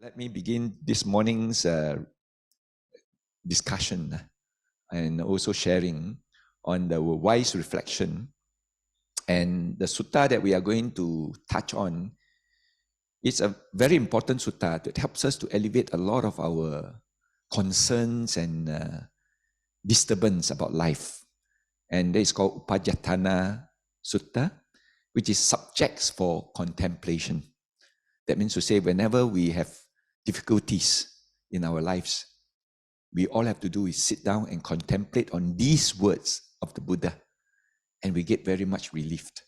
Let me begin this morning's discussion and also sharing on the wise reflection. And the sutta that we are going to touch on is a very important sutta that helps us to elevate a lot of our concerns and disturbance about life. And that is called Upajjhatthana Sutta, which is subjects for contemplation. That means to say, whenever we have difficulties in our lives, we all have to do is sit down and contemplate on these words of the Buddha, and we get very much relieved.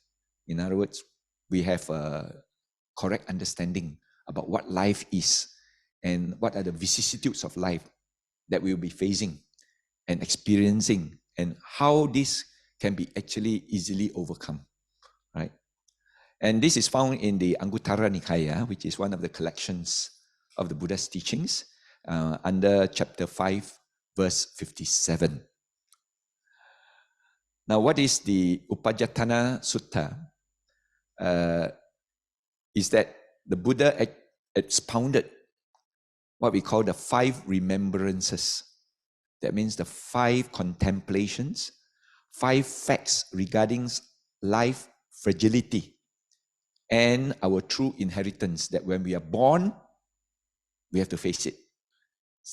In other words, we have a correct understanding about what life is and what are the vicissitudes of life that we will be facing and experiencing, and how this can be actually easily overcome, right? And this is found in the Anguttara Nikaya, which is one of the collections of the Buddha's teachings, under chapter 5, verse 57. Now, what is the Upajjhatthana Sutta? Is that the Buddha expounded what we call the 5 remembrances. That means the 5 contemplations, 5 facts regarding life fragility and our true inheritance, that when we are born, we have to face it.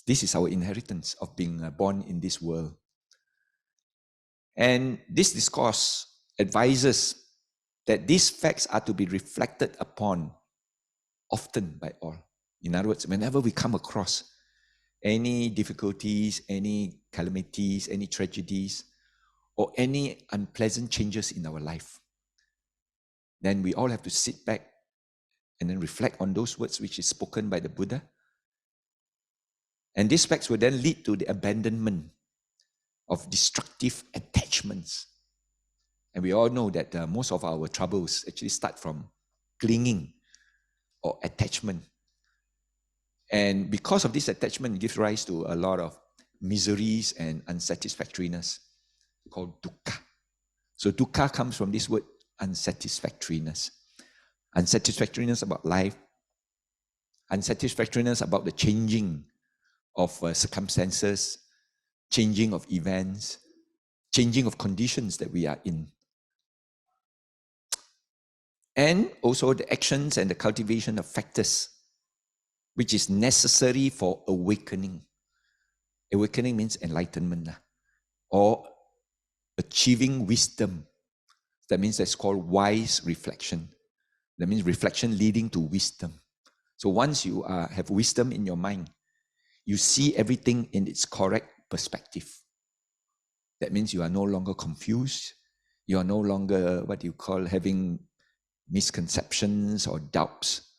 This is our inheritance of being born in this world. And this discourse advises that these facts are to be reflected upon often by all. In other words, whenever we come across any difficulties, any calamities, any tragedies, or any unpleasant changes in our life, then we all have to sit back and then reflect on those words which is spoken by the Buddha. And these facts will then lead to the abandonment of destructive attachments. And we all know that most of our troubles actually start from clinging or attachment. And because of this attachment, it gives rise to a lot of miseries and unsatisfactoriness called dukkha. So dukkha comes from this word unsatisfactoriness. Unsatisfactoriness about life, unsatisfactoriness about the changing of circumstances, changing of events, changing of conditions that we are in. And also the actions and the cultivation of factors which is necessary for awakening. Awakening means enlightenment, or achieving wisdom. That means that's called wise reflection. That means reflection leading to wisdom. So once you have wisdom in your mind, you see everything in its correct perspective. That means you are no longer confused. You are no longer what you call having misconceptions or doubts.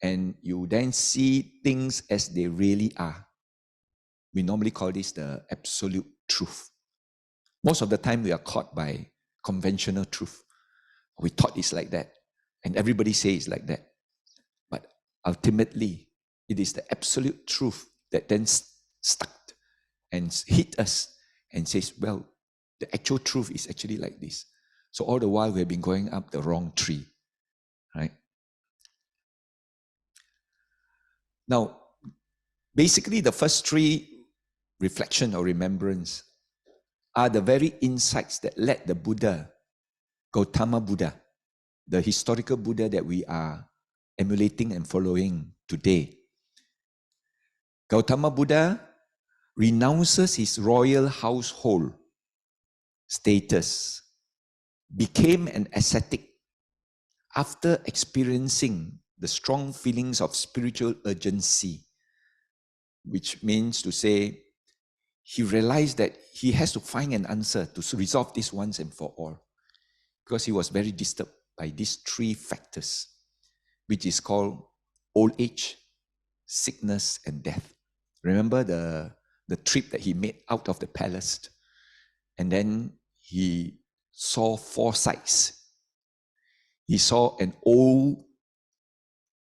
And you then see things as they really are. We normally call this the absolute truth. Most of the time we are caught by conventional truth. We thought it's like that, and everybody says it's like that. But ultimately, it is the absolute truth that then stuck and hit us and says, well, the actual truth is actually like this. So all the while we have been going up the wrong tree, right? Now, basically the first 3 reflection or remembrance are the very insights that led the Buddha, Gautama Buddha, the historical Buddha that we are emulating and following today. Gautama Buddha renounces his royal household status, became an ascetic after experiencing the strong feelings of spiritual urgency, which means to say, he realized that he has to find an answer to resolve this once and for all, because he was very disturbed by these 3 factors, which is called old age, sickness, and death. Remember the trip that he made out of the palace, and then he saw 4 sights. He saw an old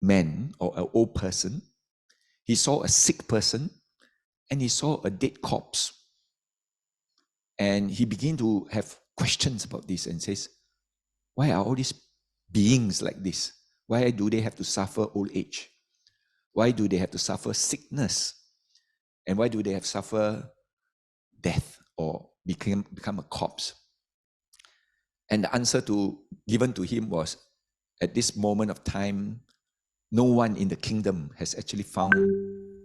man or an old person. He saw a sick person, and he saw a dead corpse. And he began to have questions about this and says, why are all these beings like this? Why do they have to suffer old age? Why do they have to suffer sickness? And why do they have to suffer death or become a corpse? And the answer given to him was, at this moment of time, no one in the kingdom has actually found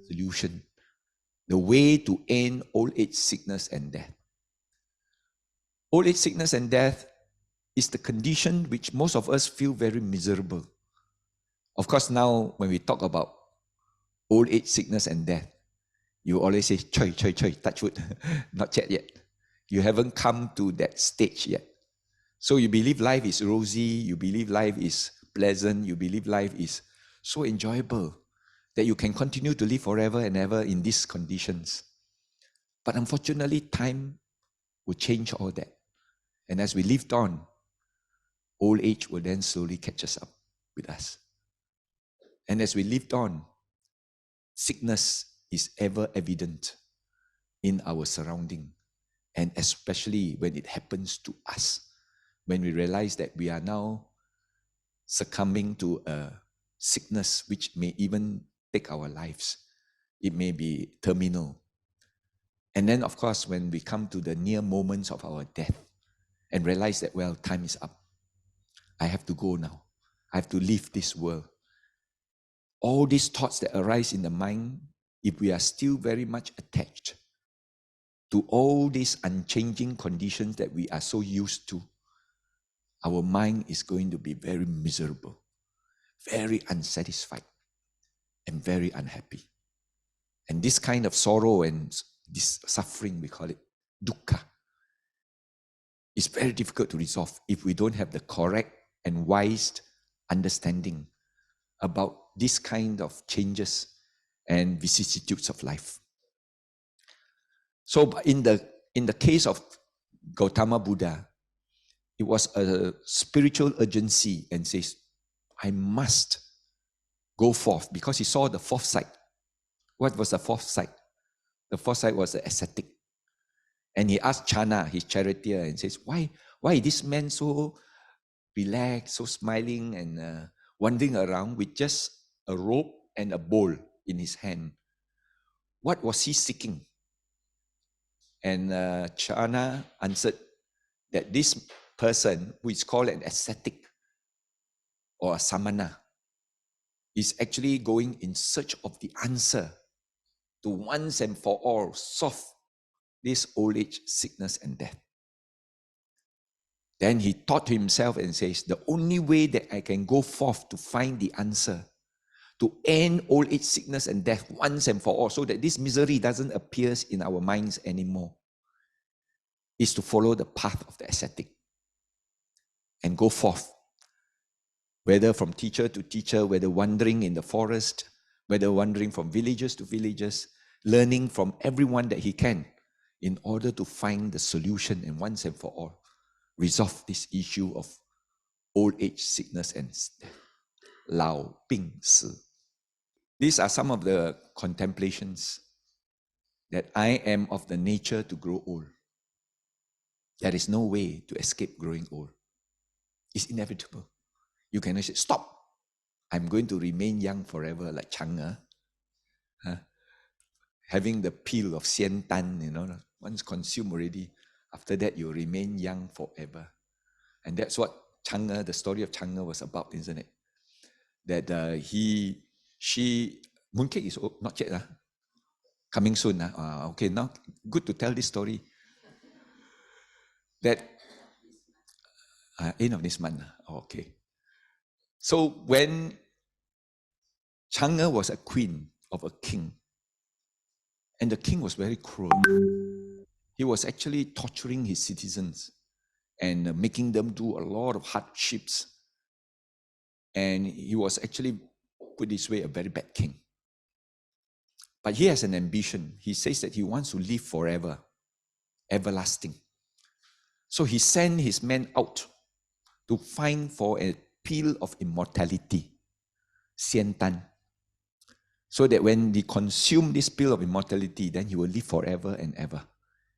solution. The way to end old age, sickness, and death. Old age, sickness, and death is the condition which most of us feel very miserable. Of course, now when we talk about old age, sickness, and death, you always say, choy, choy, choy, touch wood. Not yet. You haven't come to that stage yet. So you believe life is rosy, you believe life is pleasant, you believe life is so enjoyable that you can continue to live forever and ever in these conditions. But unfortunately, time will change all that. And as we lived on, old age will then slowly catch us up with us. And as we lived on, sickness is ever evident in our surrounding, and especially when it happens to us, when we realize that we are now succumbing to a sickness which may even take our lives. It may be terminal. And then, of course, when we come to the near moments of our death and realize that, well, time is up. I have to go now. I have to leave this world. All these thoughts that arise in the mind, if we are still very much attached to all these unchanging conditions that we are so used to, our mind is going to be very miserable, very unsatisfied, and very unhappy. And this kind of sorrow and this suffering, we call it dukkha, is very difficult to resolve if we don't have the correct and wise understanding about this kind of changes and vicissitudes of life. So in the case of Gautama Buddha, it was a spiritual urgency and says, I must go forth, because he saw the fourth sight. What was the fourth sight? The fourth sight was the ascetic. And he asked Chana, his charioteer, and says, why is this man so relaxed, so smiling, and wandering around with just a rope and a bowl in his hand? What was he seeking? And Chana answered that this person, who is called an ascetic or a samana, is actually going in search of the answer to once and for all solve this old age, sickness, and death. Then he thought to himself and says, the only way that I can go forth to find the answer, to end old age, sickness, and death once and for all, so that this misery doesn't appear in our minds anymore, is to follow the path of the ascetic and go forth, whether from teacher to teacher, whether wandering in the forest, whether wandering from villages to villages, learning from everyone that he can in order to find the solution and once and for all resolve this issue of old age, sickness, and death. Lao Bing Si. These are some of the contemplations that I am of the nature to grow old. There is no way to escape growing old. It's inevitable. You cannot say, stop. I'm going to remain young forever, like Chang'e. Having the peel of xian tan, once consumed already, after that you remain young forever. And that's what Chang'e, the story of Chang'e was about, isn't it? That mooncake is not yet, coming soon. Okay, now good to tell this story. That end of this month. Okay. So when Chang'e was a queen of a king, and the king was very cruel, he was actually torturing his citizens and making them do a lot of hardships. And he was actually, put this way, a very bad king. But he has an ambition. He says that he wants to live forever, everlasting. So he sent his men out to find for a pill of immortality, xian tan, so that when he consumes this pill of immortality, then he will live forever and ever.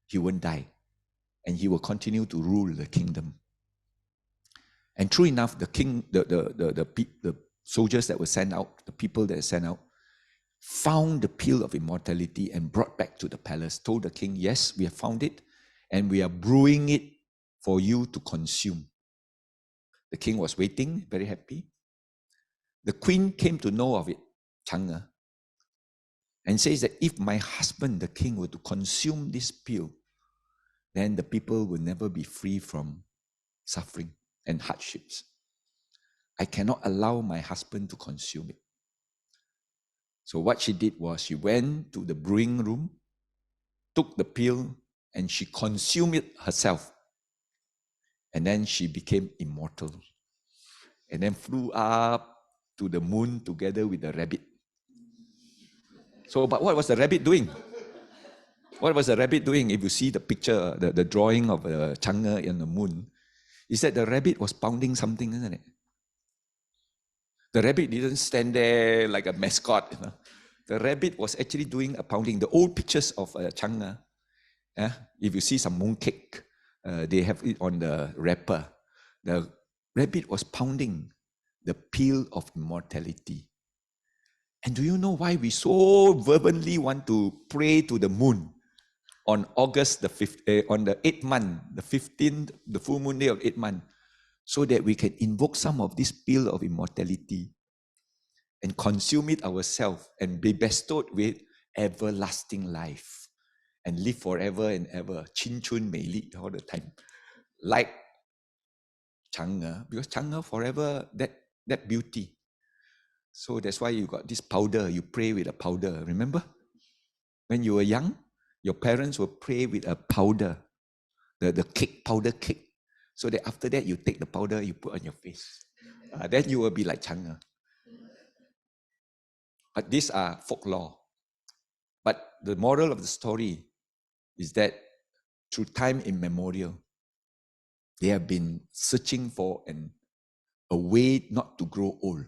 He won't die. And he will continue to rule the kingdom. And true enough, the king, the soldiers that were sent out, the people that were sent out, found the pill of immortality and brought back to the palace, told the king, yes, we have found it, and we are brewing it for you to consume. The king was waiting, very happy. The queen came to know of it, Chang'e, and says that if my husband, the king, were to consume this pill, then the people will never be free from suffering and hardships. I cannot allow my husband to consume it. So what she did was she went to the brewing room, took the pill, and she consumed it herself. And then she became immortal. And then flew up to the moon together with the rabbit. So, but what was the rabbit doing? What was the rabbit doing? If you see the picture, the drawing of Chang'e in the moon, is that the rabbit was pounding something, isn't it? The rabbit didn't stand there like a mascot. You know? The rabbit was actually doing a pounding. The old pictures of Chang'e, if you see some mooncake, they have it on the wrapper. The rabbit was pounding the pill of immortality. And do you know why we so fervently want to pray to the moon on August the 5th, on the 8th month, the 15th, the full moon day of 8th month, so that we can invoke some of this pill of immortality and consume it ourselves and be bestowed with everlasting life and live forever and ever. Chin chun mei li all the time. Like Chang'e, because Chang'e forever, that beauty. So that's why you got this powder, you pray with a powder. Remember? When you were young, your parents will pray with a powder, the cake, powder cake. So that after that, you take the powder, you put on your face. Then you will be like Chang'e. But these are folklore. But the moral of the story is that through time immemorial, they have been searching for a way not to grow old.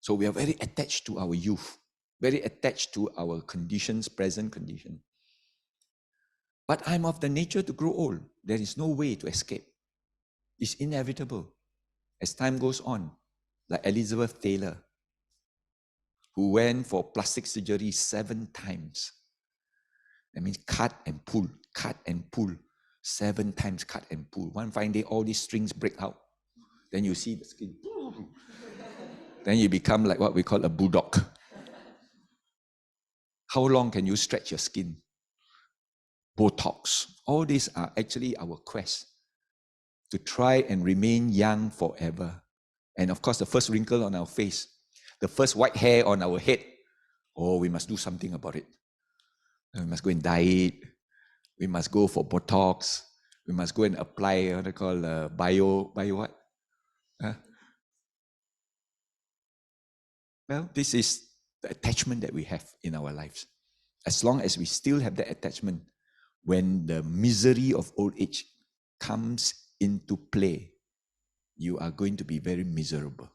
So we are very attached to our youth, very attached to our conditions, present condition. But I'm of the nature to grow old. There is no way to escape. It's inevitable as time goes on. Like Elizabeth Taylor, who went for plastic surgery 7 times. That means cut and pull, 7 times cut and pull. One fine day, all these strings break out. Then you see the skin. Then you become like what we call a bulldog. How long can you stretch your skin? Botox. All these are actually our quest to try and remain young forever. And of course, the first wrinkle on our face, the first white hair on our head, oh, we must do something about it. We must go and dye it. We must go for Botox. We must go and apply what they call bio what? Well, this is the attachment that we have in our lives. As long as we still have that attachment, when the misery of old age comes into play, you are going to be very miserable.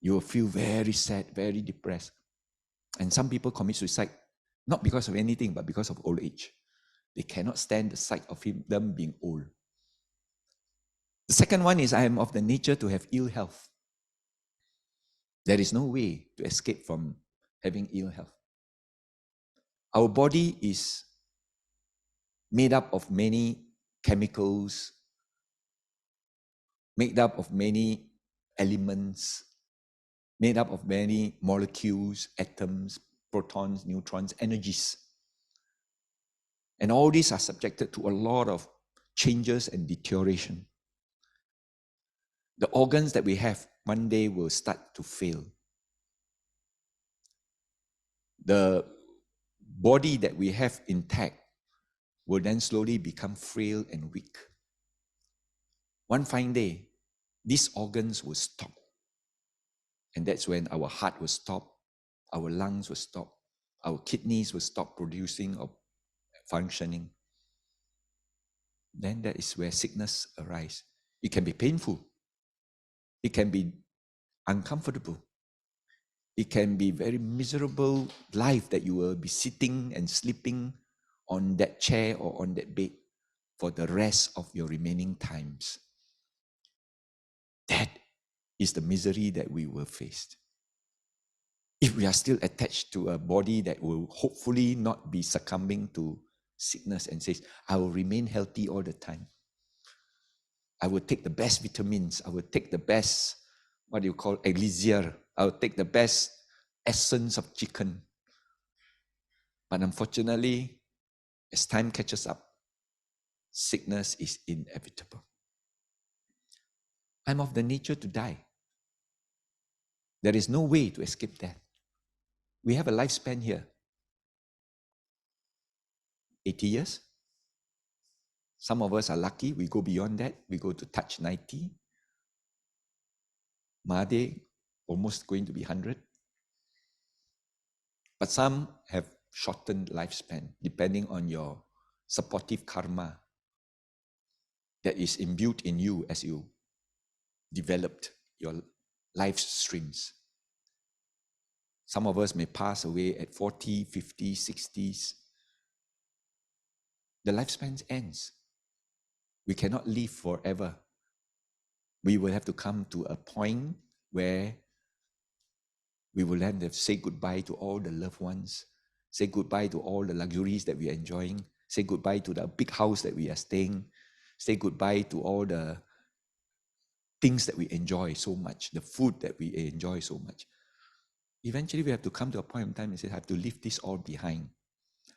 You will feel very sad, very depressed. And some people commit suicide, not because of anything, but because of old age. They cannot stand the sight of them being old. The second one is I am of the nature to have ill health. There is no way to escape from having ill health. Our body is made up of many chemicals, made up of many elements, made up of many molecules, atoms, protons, neutrons, energies. And all these are subjected to a lot of changes and deterioration. The organs that we have one day will start to fail. The body that we have intact will then slowly become frail and weak. One fine day, these organs will stop. And that's when our heart will stop, our lungs will stop, our kidneys will stop producing or functioning. Then that is where sickness arises. It can be painful. It can be uncomfortable. It can be very miserable life that you will be sitting and sleeping on that chair or on that bed for the rest of your remaining times. That is the misery that we will face. if we are still attached to a body that will hopefully not be succumbing to sickness and says, I will remain healthy all the time. I will take the best vitamins. I will take the best, what do you call, elixir. I will take the best essence of chicken. But unfortunately, as time catches up, sickness is inevitable. I'm of the nature to die. There is no way to escape death. We have a lifespan here. 80 years. Some of us are lucky. We go beyond that. We go to touch 90. Made, almost going to be 100. But some have shortened lifespan, depending on your supportive karma that is imbued in you as you developed your life streams. Some of us may pass away at 40, 50, 60s. The lifespan ends. We cannot live forever. We will have to come to a point where we will have to say goodbye to all the loved ones, say goodbye to all the luxuries that we are enjoying, say goodbye to the big house that we are staying, say goodbye to all the things that we enjoy so much, the food that we enjoy so much. Eventually, we have to come to a point in time and say, I have to leave this all behind.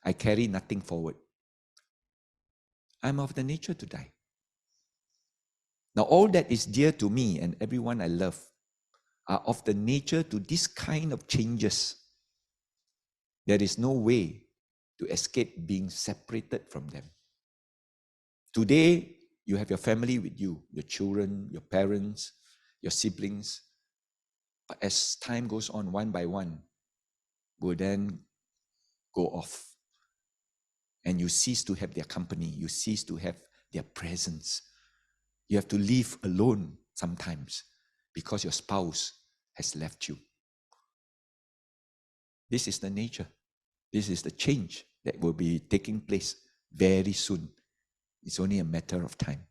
I carry nothing forward. I'm of the nature to die. Now, all that is dear to me and everyone I love are of the nature to this kind of changes. There is no way to escape being separated from them. Today, you have your family with you, your children, your parents, your siblings. But as time goes on, one by one, will then go off. And you cease to have their company. You cease to have their presence. You have to live alone sometimes because your spouse has left you. This is the nature. This is the change that will be taking place very soon. It's only a matter of time.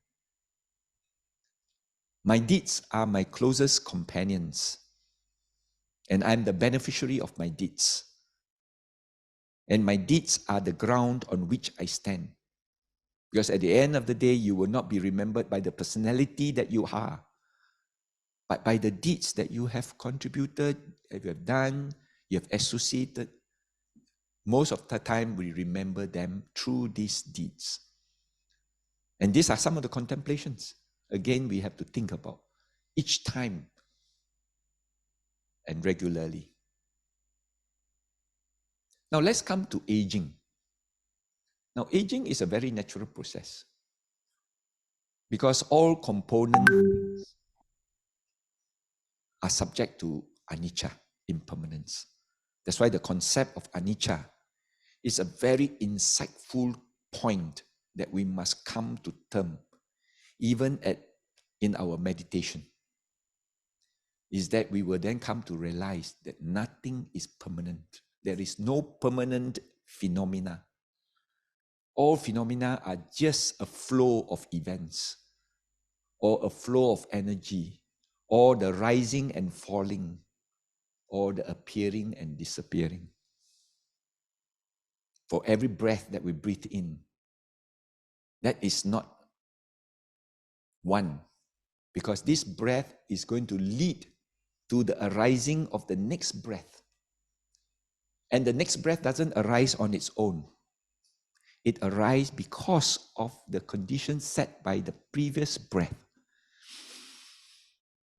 My deeds are my closest companions, and I'm the beneficiary of my deeds. And my deeds are the ground on which I stand. Because at the end of the day, you will not be remembered by the personality that you are, but by the deeds that you have contributed, that you have done, you have associated. Most of the time, we remember them through these deeds. And these are some of the contemplations. Again, we have to think about each time and regularly. Now, let's come to aging. Now, aging is a very natural process because all components are subject to anicca, impermanence. That's why the concept of anicca is a very insightful point that we must come to term, even in our meditation, is that we will then come to realize that nothing is permanent. There is no permanent phenomena. All phenomena are just a flow of events, or a flow of energy, or the rising and falling, or the appearing and disappearing. For every breath that we breathe in, that is not one, because this breath is going to lead to the arising of the next breath. And the next breath doesn't arise on its own. It arises because of the conditions set by the previous breath.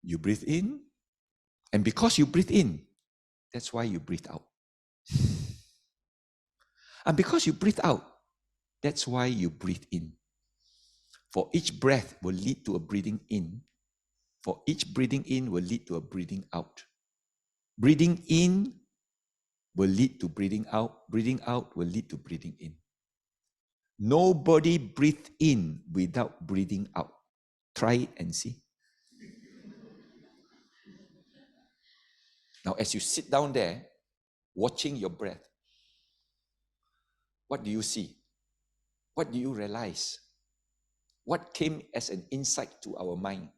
You breathe in, and because you breathe in, that's why you breathe out. And because you breathe out, that's why you breathe in. For each breath will lead to a breathing in. For each breathing in will lead to a breathing out. Breathing in will lead to breathing out. Breathing out will lead to breathing in. Nobody breathes in without breathing out. Try it and see. Now, as you sit down there, watching your breath, what do you see? What do you realize? What came as an insight to our mind?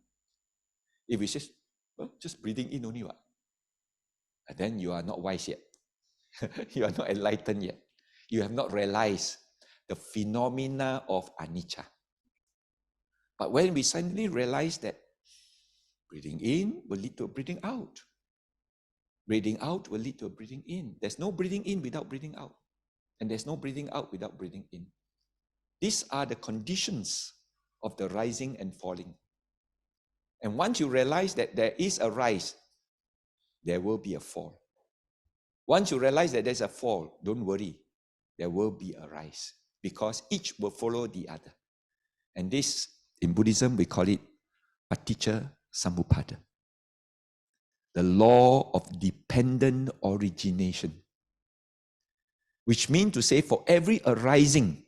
If we say, well, just breathing in only what? then you are not wise yet. You are not enlightened yet. You have not realized the phenomena of anicca. But when we suddenly realize that breathing in will lead to a breathing out, breathing out will lead to a breathing in. There's no breathing in without breathing out, and there's no breathing out without breathing in. These are the conditions of the rising and falling. And once you realize that there is a rise, there will be a fall. Once you realize that there's a fall, don't worry, there will be a rise, because each will follow the other. And this, in Buddhism, we call it paticca samuppada, the law of dependent origination, which means to say for every arising,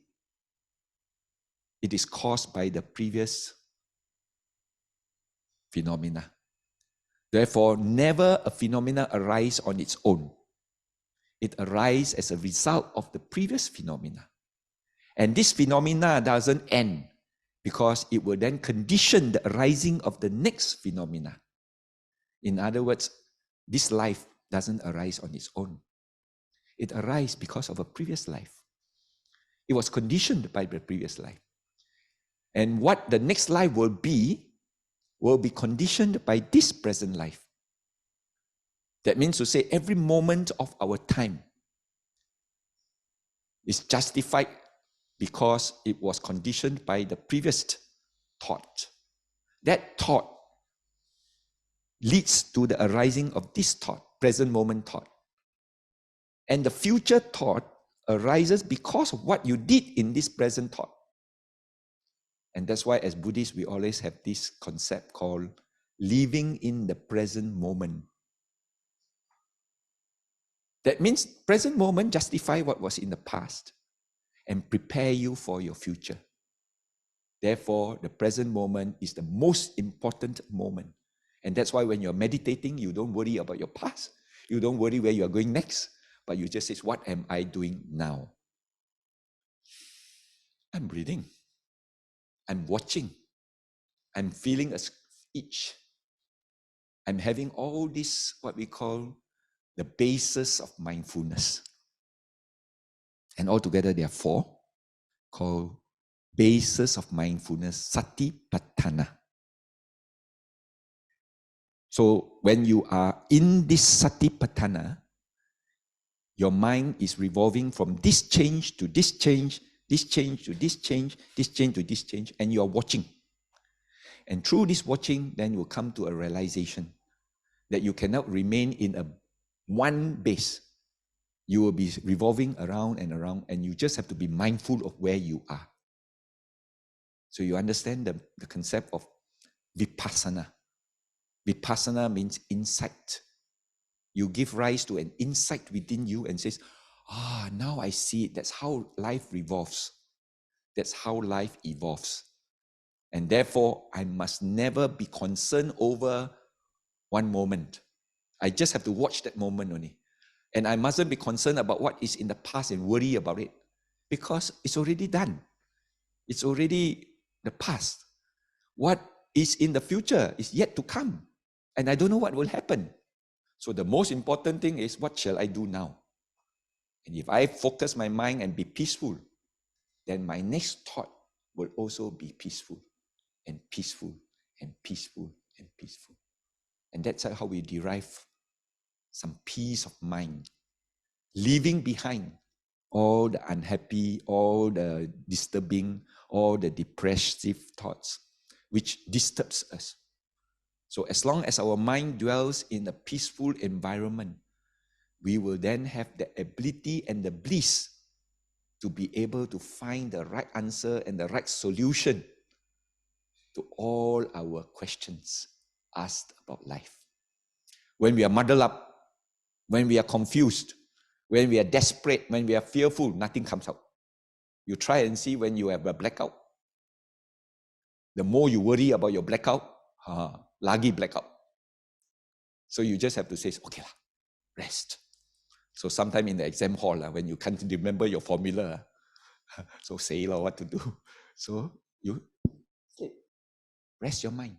it is caused by the previous phenomena. Therefore, never a phenomena arises on its own. It arises as a result of the previous phenomena. And this phenomena doesn't end, because it will then condition the arising of the next phenomena. In other words, this life doesn't arise on its own. It arises because of a previous life. It was conditioned by the previous life. And what the next life will be conditioned by this present life. That means to say every moment of our time is justified because it was conditioned by the previous thought. That thought leads to the arising of this thought, present moment thought. And the future thought arises because of what you did in this present thought. And that's why as Buddhists, we always have this concept called living in the present moment. That means present moment justify what was in the past and prepare you for your future. Therefore, the present moment is the most important moment. And that's why when you're meditating, you don't worry about your past. You don't worry where you are going next, but you just say, what am I doing now? I'm breathing. I'm watching. I'm feeling a itch. I'm having all this, what we call the basis of mindfulness. And altogether there are 4 called basis of mindfulness, satipatthana. So when you are in this satipatthana, your mind is revolving from this change to this change, this change to this change, this change to this change, and you are watching. And through this watching, then you will come to a realization that you cannot remain in a one base. You will be revolving around, and you just have to be mindful of where you are. So you understand the concept of vipassana. Vipassana means insight. You give rise to an insight within you and says, now I see it. That's how life revolves. That's how life evolves. And therefore, I must never be concerned over one moment. I just have to watch that moment only. And I mustn't be concerned about what is in the past and worry about it, because it's already done. It's already the past. What is in the future is yet to come. And I don't know what will happen. So the most important thing is, what shall I do now? And if I focus my mind and be peaceful, then my next thought will also be peaceful and peaceful and peaceful and peaceful. And that's how we derive some peace of mind, leaving behind all the unhappy, all the disturbing, all the depressive thoughts, which disturbs us. So as long as our mind dwells in a peaceful environment, we will then have the ability and the bliss to be able to find the right answer and the right solution to all our questions asked about life. When we are muddled up, when we are confused, when we are desperate, when we are fearful, nothing comes out. You try and see when you have a blackout. The more you worry about your blackout, lagi blackout. So you just have to say, okay, rest. So sometime in the exam hall, when you can't remember your formula, so say what to do. So you rest your mind.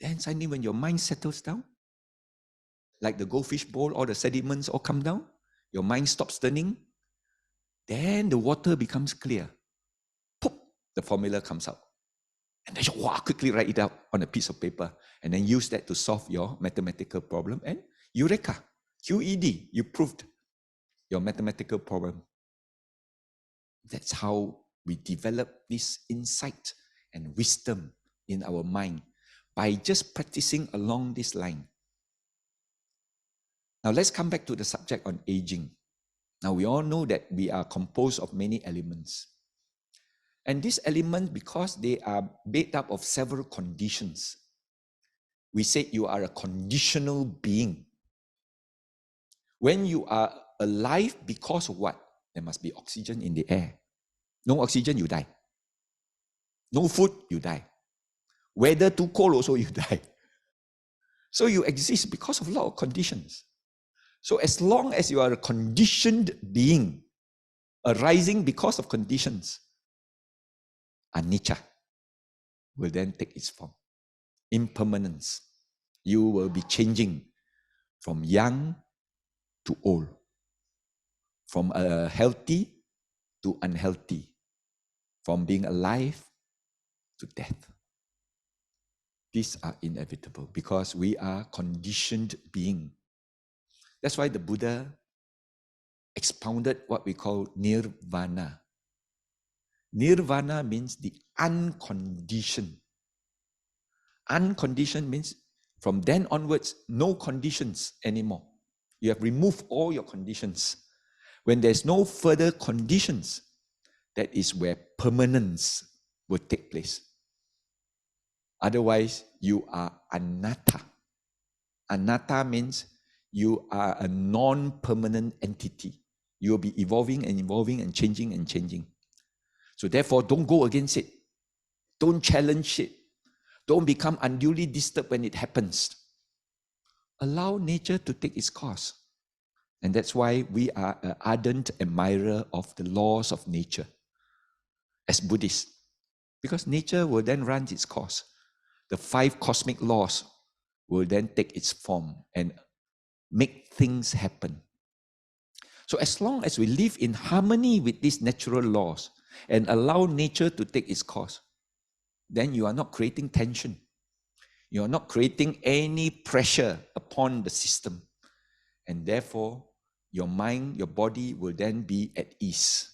Then suddenly when your mind settles down, like the goldfish bowl, all the sediments all come down, your mind stops turning, then the water becomes clear. Poof, the formula comes out. And then you quickly write it out on a piece of paper and then use that to solve your mathematical problem. And eureka, QED, you proved your mathematical problem. That's how we develop this insight and wisdom in our mind by just practicing along this line. Now let's come back to the subject on aging. Now we all know that we are composed of many elements. And these elements, because they are made up of several conditions, we say you are a conditional being. When you are alive, because of what? There must be oxygen in the air. No oxygen, you die. No food, you die. Weather too cold, also you die. So you exist because of a lot of conditions. So as long as you are a conditioned being, arising because of conditions, anicca will then take its form. Impermanence. You will be changing from young to old, from healthy to unhealthy, from being alive to death. These are inevitable because we are conditioned being. That's why the Buddha expounded what we call nirvana. Nirvana means the unconditioned. Unconditioned means from then onwards, no conditions anymore. You have removed all your conditions. When there's no further conditions, that is where permanence will take place. Otherwise, you are anatta. Anatta means you are a non-permanent entity. You will be evolving and evolving and changing and changing. So therefore, don't go against it. Don't challenge it. Don't become unduly disturbed when it happens. Allow nature to take its course. And that's why we are an ardent admirer of the laws of nature as Buddhists. Because nature will then run its course. The 5 cosmic laws will then take its form and make things happen. So as long as we live in harmony with these natural laws and allow nature to take its course, then you are not creating tension. You are not creating any pressure upon the system. And therefore, your mind, your body will then be at ease.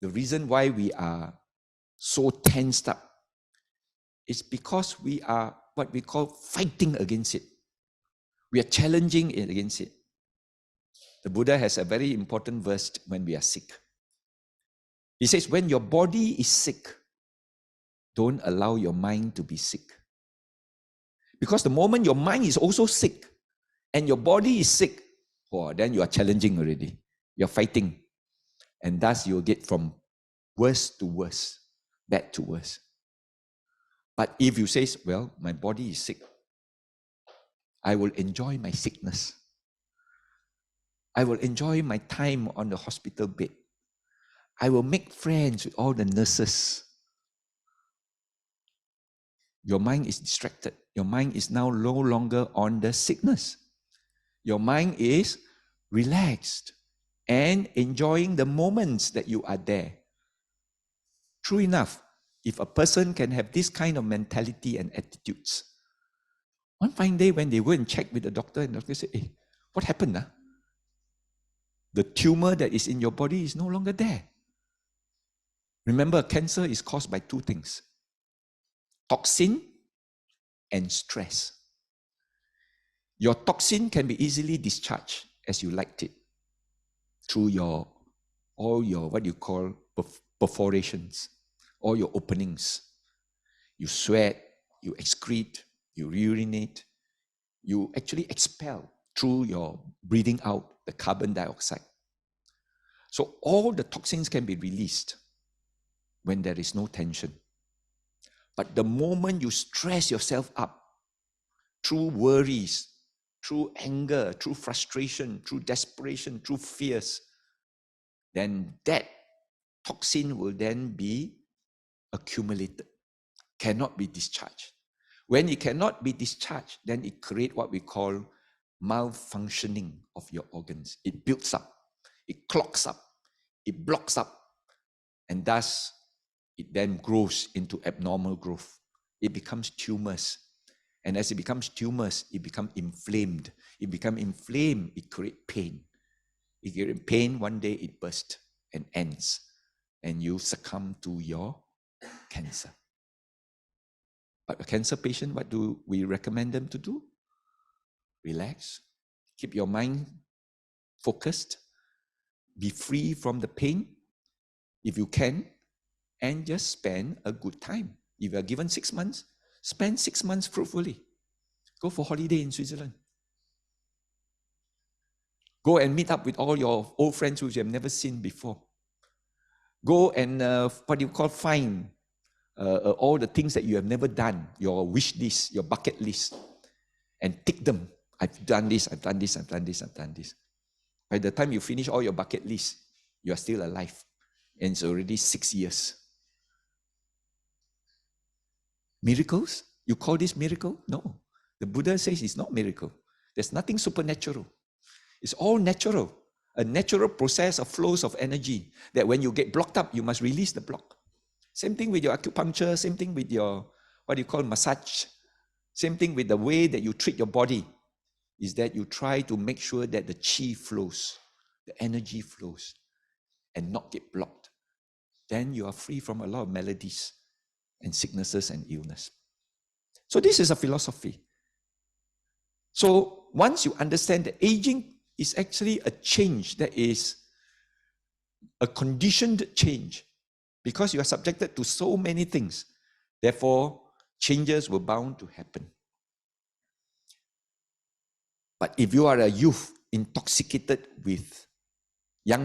The reason why we are so tensed up is because we are what we call fighting against it. We are challenging it against it. The Buddha has a very important verse when we are sick. He says, when your body is sick, don't allow your mind to be sick. Because the moment your mind is also sick and your body is sick, then you are challenging already. You're fighting. And thus you'll get from worse to worse, bad to worse. But if you say, well, my body is sick, I will enjoy my sickness. I will enjoy my time on the hospital bed. I will make friends with all the nurses. Your mind is distracted. Your mind is now no longer on the sickness. Your mind is relaxed and enjoying the moments that you are there. True enough, if a person can have this kind of mentality and attitudes, one fine day when they go and check with the doctor, and the doctor say, hey, what happened? The tumor that is in your body is no longer there. Remember, cancer is caused by 2 things. Toxin and stress. Your toxin can be easily discharged as you liked it through all your what you call perforations, all your openings. You sweat, you excrete, you urinate, you actually expel through your breathing out the carbon dioxide. So all the toxins can be released when there is no tension. But the moment you stress yourself up through worries, through anger, through frustration, through desperation, through fears, then that toxin will then be accumulated, cannot be discharged. When it cannot be discharged, then it creates what we call malfunctioning of your organs. It builds up, it clogs up, it blocks up, and thus it then grows into abnormal growth. It becomes tumors. And as it becomes tumors, it becomes inflamed. It becomes inflamed, it creates pain. It creates pain, one day it bursts and ends. And you succumb to your cancer. But a cancer patient, what do we recommend them to do? Relax. Keep your mind focused. Be free from the pain if you can, and just spend a good time. If you are given 6 months, spend 6 months fruitfully. Go for holiday in Switzerland. Go and meet up with all your old friends who you have never seen before. Go and find all the things that you have never done, your wish list, your bucket list, and tick them. I've done this, I've done this, I've done this, I've done this. By the time you finish all your bucket list, you are still alive. And it's already 6 years. Miracles? You call this miracle? No. The Buddha says it's not miracle. There's nothing supernatural. It's all natural. A natural process of flows of energy that when you get blocked up, you must release the block. Same thing with your acupuncture, same thing with your, massage. Same thing with the way that you treat your body, is that you try to make sure that the chi flows, the energy flows, and not get blocked. Then you are free from a lot of maladies and sicknesses and illness. So this is a philosophy. So once you understand that aging is actually a change that is a conditioned change, because you are subjected to so many things. Therefore, changes were bound to happen. But if you are a youth young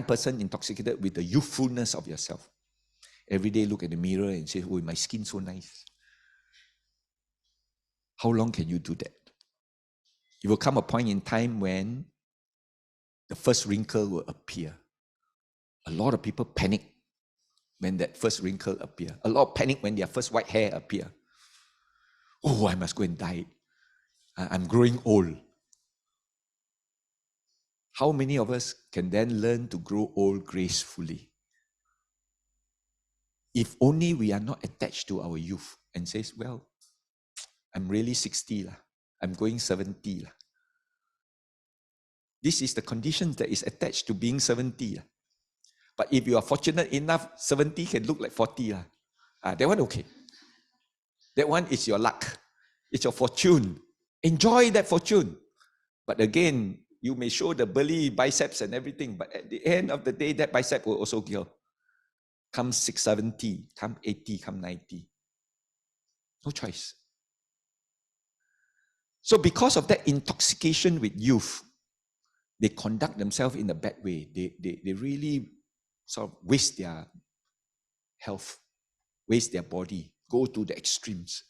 person intoxicated with the youthfulness of yourself, every day look at the mirror and say, oh, my skin's so nice. How long can you do that? It will come a point in time when the first wrinkle will appear. A lot of people panic when that first wrinkle appear. A lot of panic when their first white hair appear. Oh, I must go and dye it. I'm growing old. How many of us can then learn to grow old gracefully? If only we are not attached to our youth and says, well, I'm really 60 lah. I'm going 70 lah. This is the conditions that is attached to being 70 lah. But if you are fortunate enough, 70 can look like 40 lah. That one okay. That one is your luck. It's your fortune. Enjoy that fortune. But again, you may show the belly, biceps and everything, but at the end of the day, that bicep will also kill. Come 670, come 80, come 90. No choice. So because of that intoxication with youth, they conduct themselves in a bad way. They really sort of waste their health, waste their body, go to the extremes,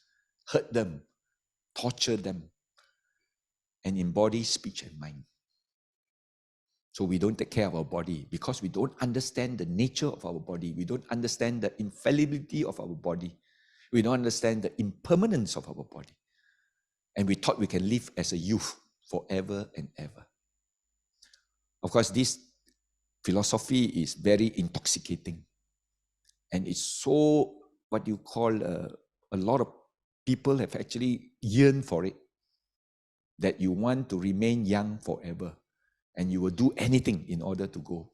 hurt them, torture them, and in body, speech, and mind. So we don't take care of our body because we don't understand the nature of our body. We don't understand the infallibility of our body. We don't understand the impermanence of our body. And we thought we can live as a youth forever and ever. Of course, this philosophy is very intoxicating. And it's so, what you call, a lot of people have actually yearned for it, that you want to remain young forever. And you will do anything in order to go.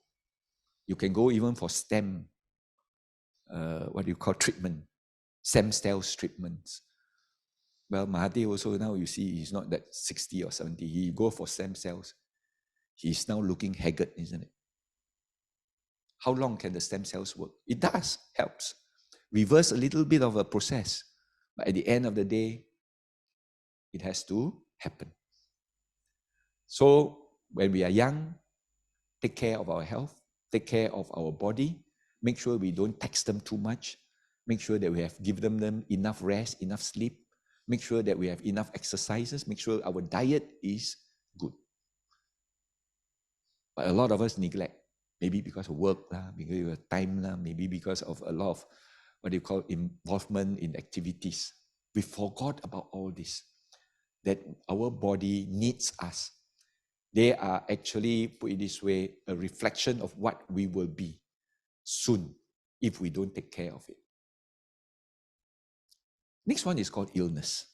You can go even for stem, treatment, stem cells treatments. Well, Mahathir also now, you see, he's not that 60 or 70. He go for stem cells. He's now looking haggard, isn't it? How long can the stem cells work? It does, helps. Reverse a little bit of a process. But at the end of the day, it has to happen. So when we are young, take care of our health, take care of our body, make sure we don't tax them too much, make sure that we have given them enough rest, enough sleep, make sure that we have enough exercises, make sure our diet is good. But a lot of us neglect, maybe because of work, because of time, maybe because of a lot of involvement in activities. We forgot about all this, that our body needs us. They are actually, put it this way, a reflection of what we will be soon if we don't take care of it. Next one is called illness.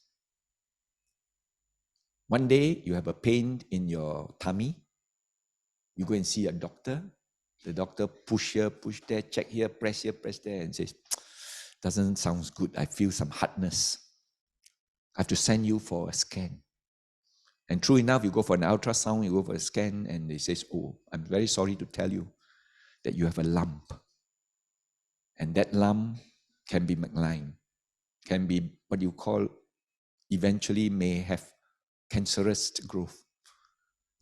One day you have a pain in your tummy. You go and see a doctor. The doctor push here, push there, check here, press there, and says, doesn't sound good. I feel some hardness. I have to send you for a scan. And true enough, you go for an ultrasound, you go for a scan, and they say, oh, I'm very sorry to tell you that you have a lump. And that lump can be malign, can be what you call, eventually may have cancerous growth.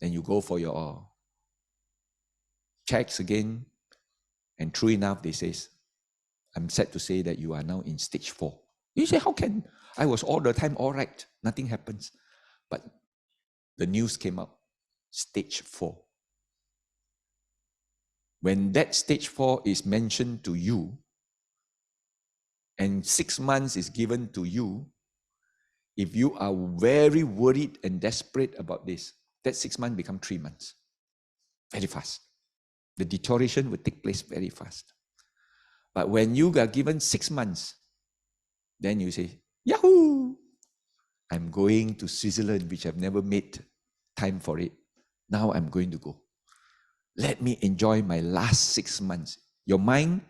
Then you go for your checks again, and true enough, they say, I'm sad to say that you are now in stage 4. You say, how can? I was all the time all right. Nothing happens. But the news came out, stage 4. When that stage 4 is mentioned to you, and 6 months is given to you, if you are very worried and desperate about this, that 6 months become 3 months. Very fast. The deterioration will take place very fast. But when you are given 6 months, then you say, Yahoo! I'm going to Switzerland, which I've never made time for it. Now I'm going to go. Let me enjoy my last 6 months. Your mind,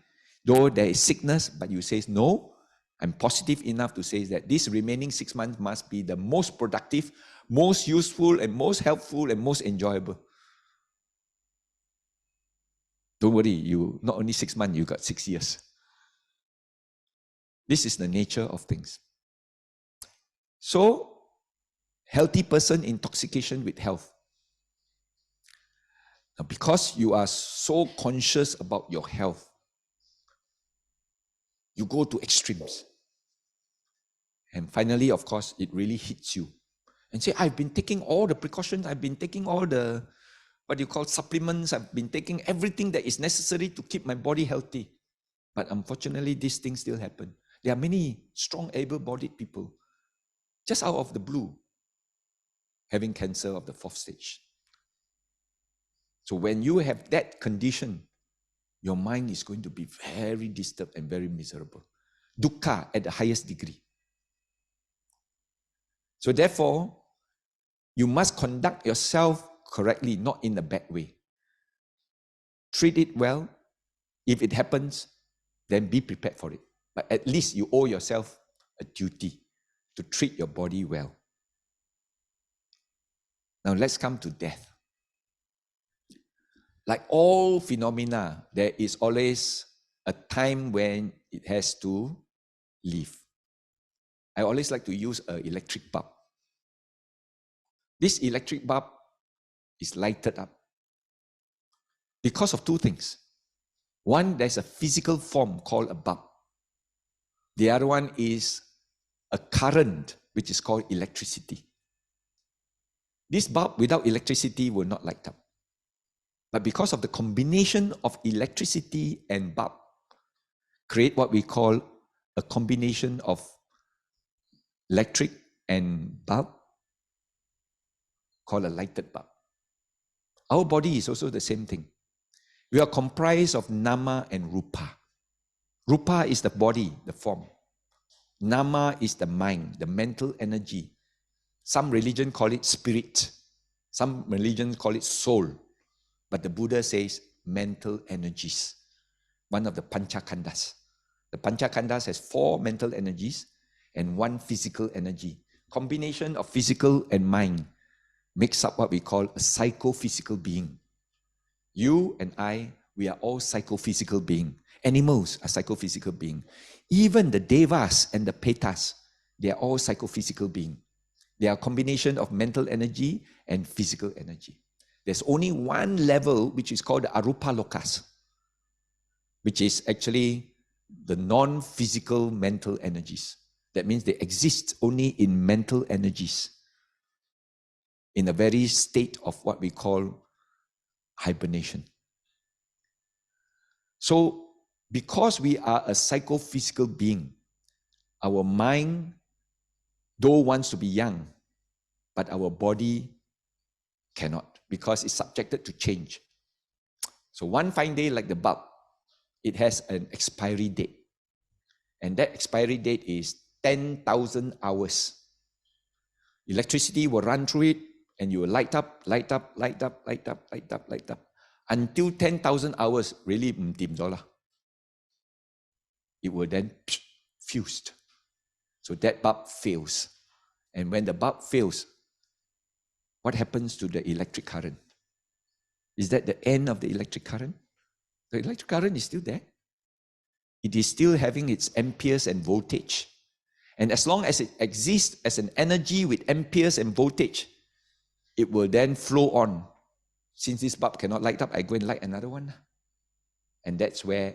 though there is sickness, but you say, no, I'm positive enough to say that this remaining 6 months must be the most productive, most useful, and most helpful, and most enjoyable. Don't worry, you not only 6 months, you got 6 years. This is the nature of things. So, healthy person, intoxication with health. Now, because you are so conscious about your health, you go to extremes. And finally, of course, it really hits you. And say, I've been taking all the precautions, I've been taking all the, what you call supplements, I've been taking everything that is necessary to keep my body healthy. But unfortunately, these things still happen. There are many strong, able-bodied people, just out of the blue, having cancer of the 4th stage. So when you have that condition, your mind is going to be very disturbed and very miserable. Dukkha at the highest degree. So therefore, you must conduct yourself correctly, not in a bad way. Treat it well. If it happens, then be prepared for it. But at least you owe yourself a duty to treat your body well. Now let's come to death. Like all phenomena, there is always a time when it has to leave. I always like to use an electric bulb. This electric bulb is lighted up because of 2 things. One, there's a physical form called a bulb. The other one is a current, which is called electricity. This bulb without electricity will not light up. But because of the combination of electricity and bulb, create what we call a combination of electric and bulb, called a lighted bulb. Our body is also the same thing. We are comprised of nama and rupa. Rupa is the body, the form. Nama is the mind, the mental energy. Some religion call it spirit. Some religions call it soul. But the Buddha says mental energies. One of the Panchakhandas. The Panchakhandas has 4 mental energies and 1 physical energy. Combination of physical and mind makes up what we call a psychophysical being. You and I, we are all psychophysical beings. Animals are psychophysical beings. Even the devas and the petas, they are all psychophysical beings. They are a combination of mental energy and physical energy. There's only one level which is called the arupa lokas, which is actually the non-physical mental energies. That means they exist only in mental energies, in a very state of what we call hibernation. So, because we are a psychophysical being, our mind, though wants to be young, but our body cannot. because it's subjected to change. So one fine day, like the bulb, it has an expiry date. And that expiry date is 10,000 hours. Electricity will run through it, and you will light up, light up, light up, light up, light up, light up, until 10,000 hours, really, it will then fused. So that bulb fails. And when the bulb fails, what happens to the electric current? Is that the end of the electric current? The electric current is still there. It is still having its amperes and voltage. And as long as it exists as an energy with amperes and voltage, it will then flow on. Since this bulb cannot light up, I go and light another one. And that's where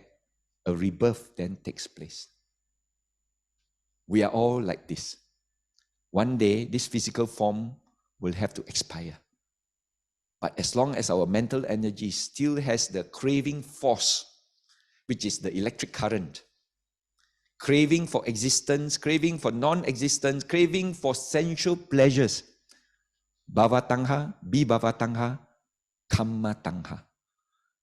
a rebirth then takes place. We are all like this. One day, this physical form will have to expire. But as long as our mental energy still has the craving force, which is the electric current, craving for existence, craving for non-existence, craving for sensual pleasures, bhava tangha, vibhava tangha, kamma tangha.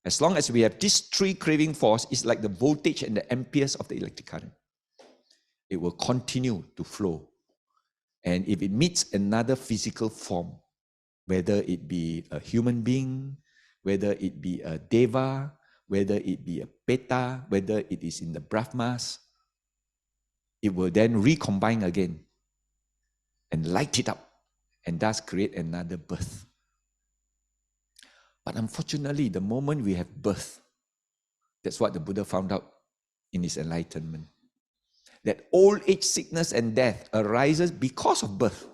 As long as we have these three craving force, it's like the voltage and the amperes of the electric current. It will continue to flow. And if it meets another physical form, whether it be a human being, whether it be a deva, whether it be a peta, whether it is in the Brahmas, it will then recombine again and light it up and thus create another birth. But unfortunately, the moment we have birth, that's what the Buddha found out in his enlightenment, that old age, sickness, and death arises because of birth.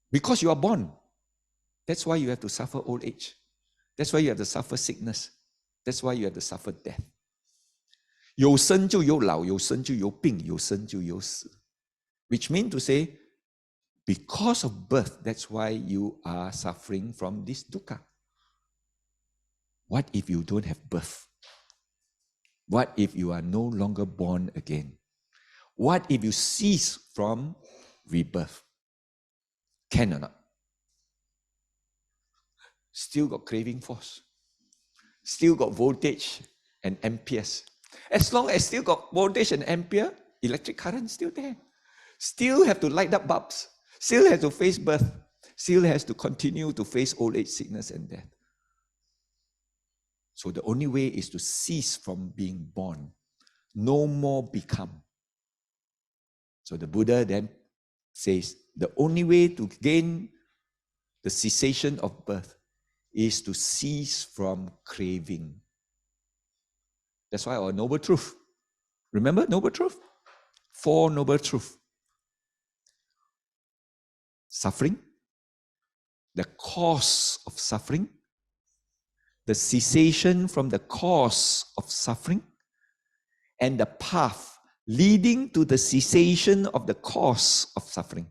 Because you are born. That's why you have to suffer old age. That's why you have to suffer sickness. That's why you have to suffer death. 有生就有老，有生就有病，有生就有死. Which means to say, because of birth, that's why you are suffering from this dukkha. What if you don't have birth? What if you are no longer born again? What if you cease from rebirth? Can or not? Still got craving force. Still got voltage and amperes. As long as still got voltage and ampere, electric current still there. Still have to light up bulbs. Still have to face birth. Still has to continue to face old age, sickness, and death. So the only way is to cease from being born. No more become. So the Buddha then says, the only way to gain the cessation of birth is to cease from craving. That's why our noble truth. Remember noble truth? Four noble truths. Suffering, the cause of suffering, the cessation from the cause of suffering, and the path leading to the cessation of the cause of suffering.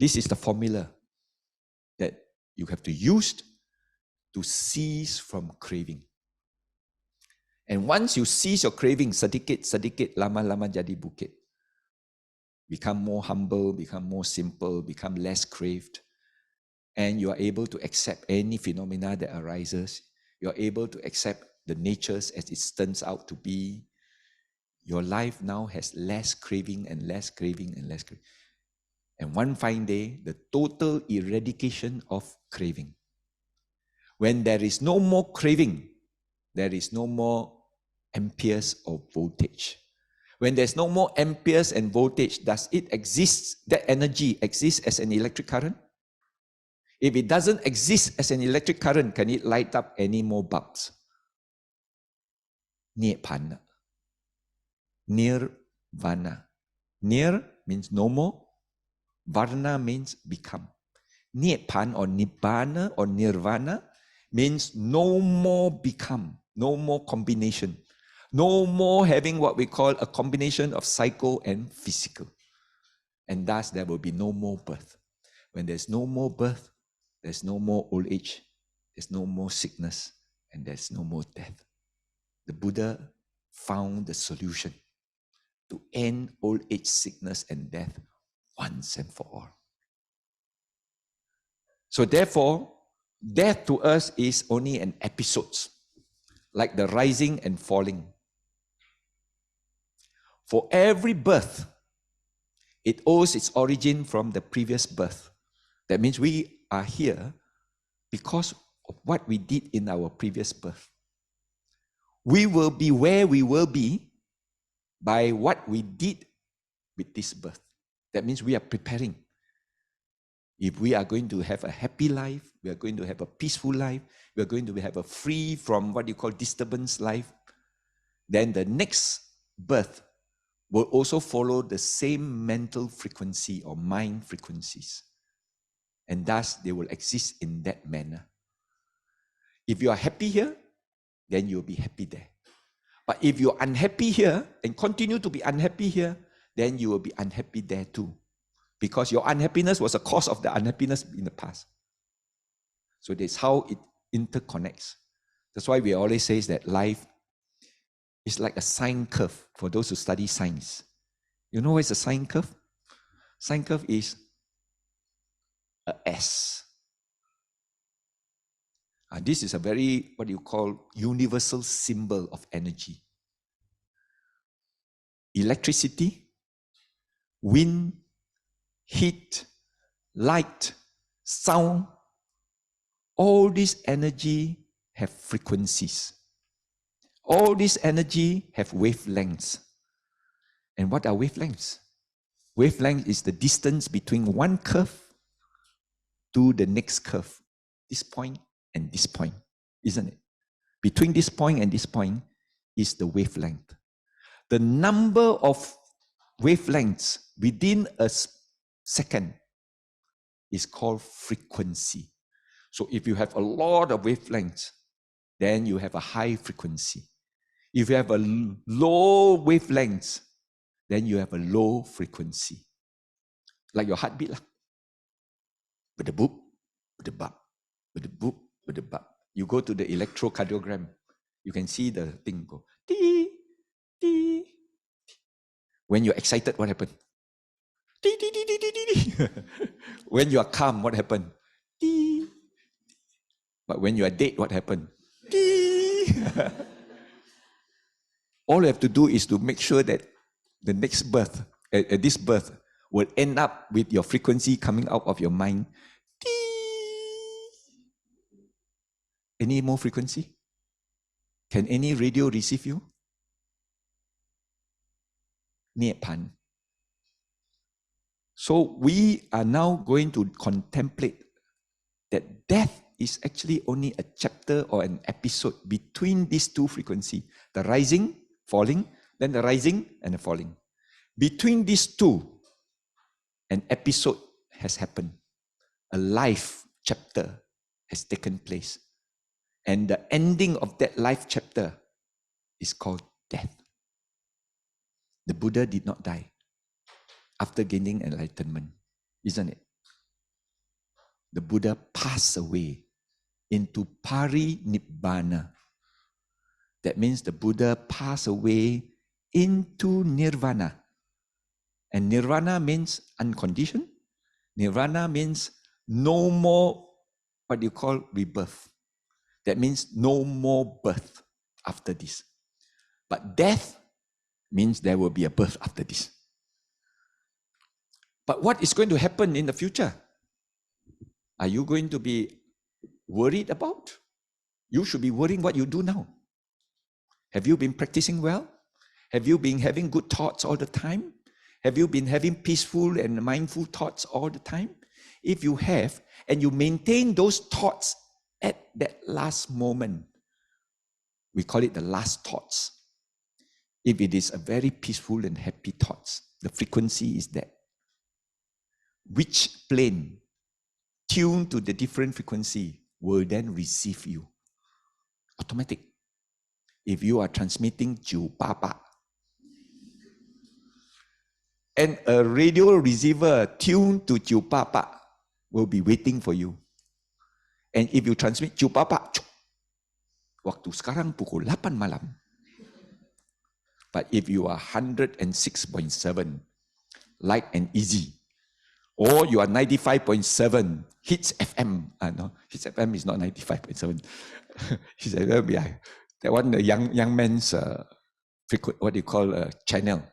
This is the formula that you have to use to cease from craving. And once you cease your craving, sedikit, lama-lama jadi bukit. Become more humble, become more simple, become less craved. And you are able to accept any phenomena that arises. You are able to accept the natures as it turns out to be. Your life now has less craving and less craving and less craving. And one fine day, the total eradication of craving. When there is no more craving, there is no more amperes or voltage. When there's no more amperes and voltage, does it exist, that energy exists as an electric current? If it doesn't exist as an electric current, can it light up any more bulbs? Nirvana. Nirvana. Nir means no more. Varna means become. Nirpan or nibbana or nirvana means no more become, no more combination. No more having what we call a combination of psycho and physical. And thus there will be no more birth. When there's no more birth, there's no more old age, there's no more sickness, and there's no more death. The Buddha found the solution to end old age, sickness, and death once and for all. So therefore, death to us is only an episode, like the rising and falling. For every birth, it owes its origin from the previous birth. That means we are here because of what we did in our previous birth. We will be where we will be by what we did with this birth. That means we are preparing. If we are going to have a happy life, we are going to have a peaceful life, we are going to have a free from what you call disturbance life, then the next birth will also follow the same mental frequency or mind frequencies. And thus, they will exist in that manner. If you are happy here, then you'll be happy there. But if you're unhappy here and continue to be unhappy here, then you will be unhappy there too. Because your unhappiness was a cause of the unhappiness in the past. So that's how it interconnects. That's why we always say that life is like a sine curve for those who study science. You know what is a sine curve? Sine curve is a S. This is a very, what you call, universal symbol of energy. Electricity, wind, heat, light, sound, all this energy have frequencies. All this energy have wavelengths. And what are wavelengths? Wavelength is the distance between one curve to the next curve. This point and this point, isn't it? Between this point and this point is the wavelength. The number of wavelengths within a second is called frequency. So if you have a lot of wavelengths, then you have a high frequency. If you have a low wavelengths, then you have a low frequency. Like your heartbeat lah. With the boop, with the bop, with the boop, with the bop. You go to the electrocardiogram, you can see the thing go. Dee, dee. When you're excited, what happened? Dee, dee, dee, dee, dee, dee. When you are calm, what happened? Dee. But when you are dead, what happened? Dee. All you have to do is to make sure that the next birth, this birth, will end up with your frequency coming out of your mind. Dee. Any more frequency? Can any radio receive you? Nieppan. So we are now going to contemplate that death is actually only a chapter or an episode between these two frequencies, the rising, falling, then the rising and the falling. Between these two, an episode has happened. A life chapter has taken place. And the ending of that life chapter is called death. The Buddha did not die after gaining enlightenment, isn't it? The Buddha passed away into Parinibbana. That means the Buddha passed away into Nirvana. And Nirvana means unconditioned. Nirvana means no more what you call rebirth. That means no more birth after this. But death means there will be a birth after this. But what is going to happen in the future? Are you going to be worried about? You should be worrying what you do now. Have you been practicing well? Have you been having good thoughts all the time? Have you been having peaceful and mindful thoughts all the time? If you have, and you maintain those thoughts at that last moment, we call it the last thoughts. If it is a very peaceful and happy thoughts, the frequency is that. Which plane tuned to the different frequency will then receive you? Automatic. If you are transmitting 988, and a radio receiver tuned to 988 will be waiting for you. And if you transmit 988, waktu sekarang pukul 8 malam. But if you are 106.7, light and easy, Or you are 95.7 Hits FM. No, Hits FM is not 95.7. Hits FM, yeah. That one, the young man's frequent, what do you call channel.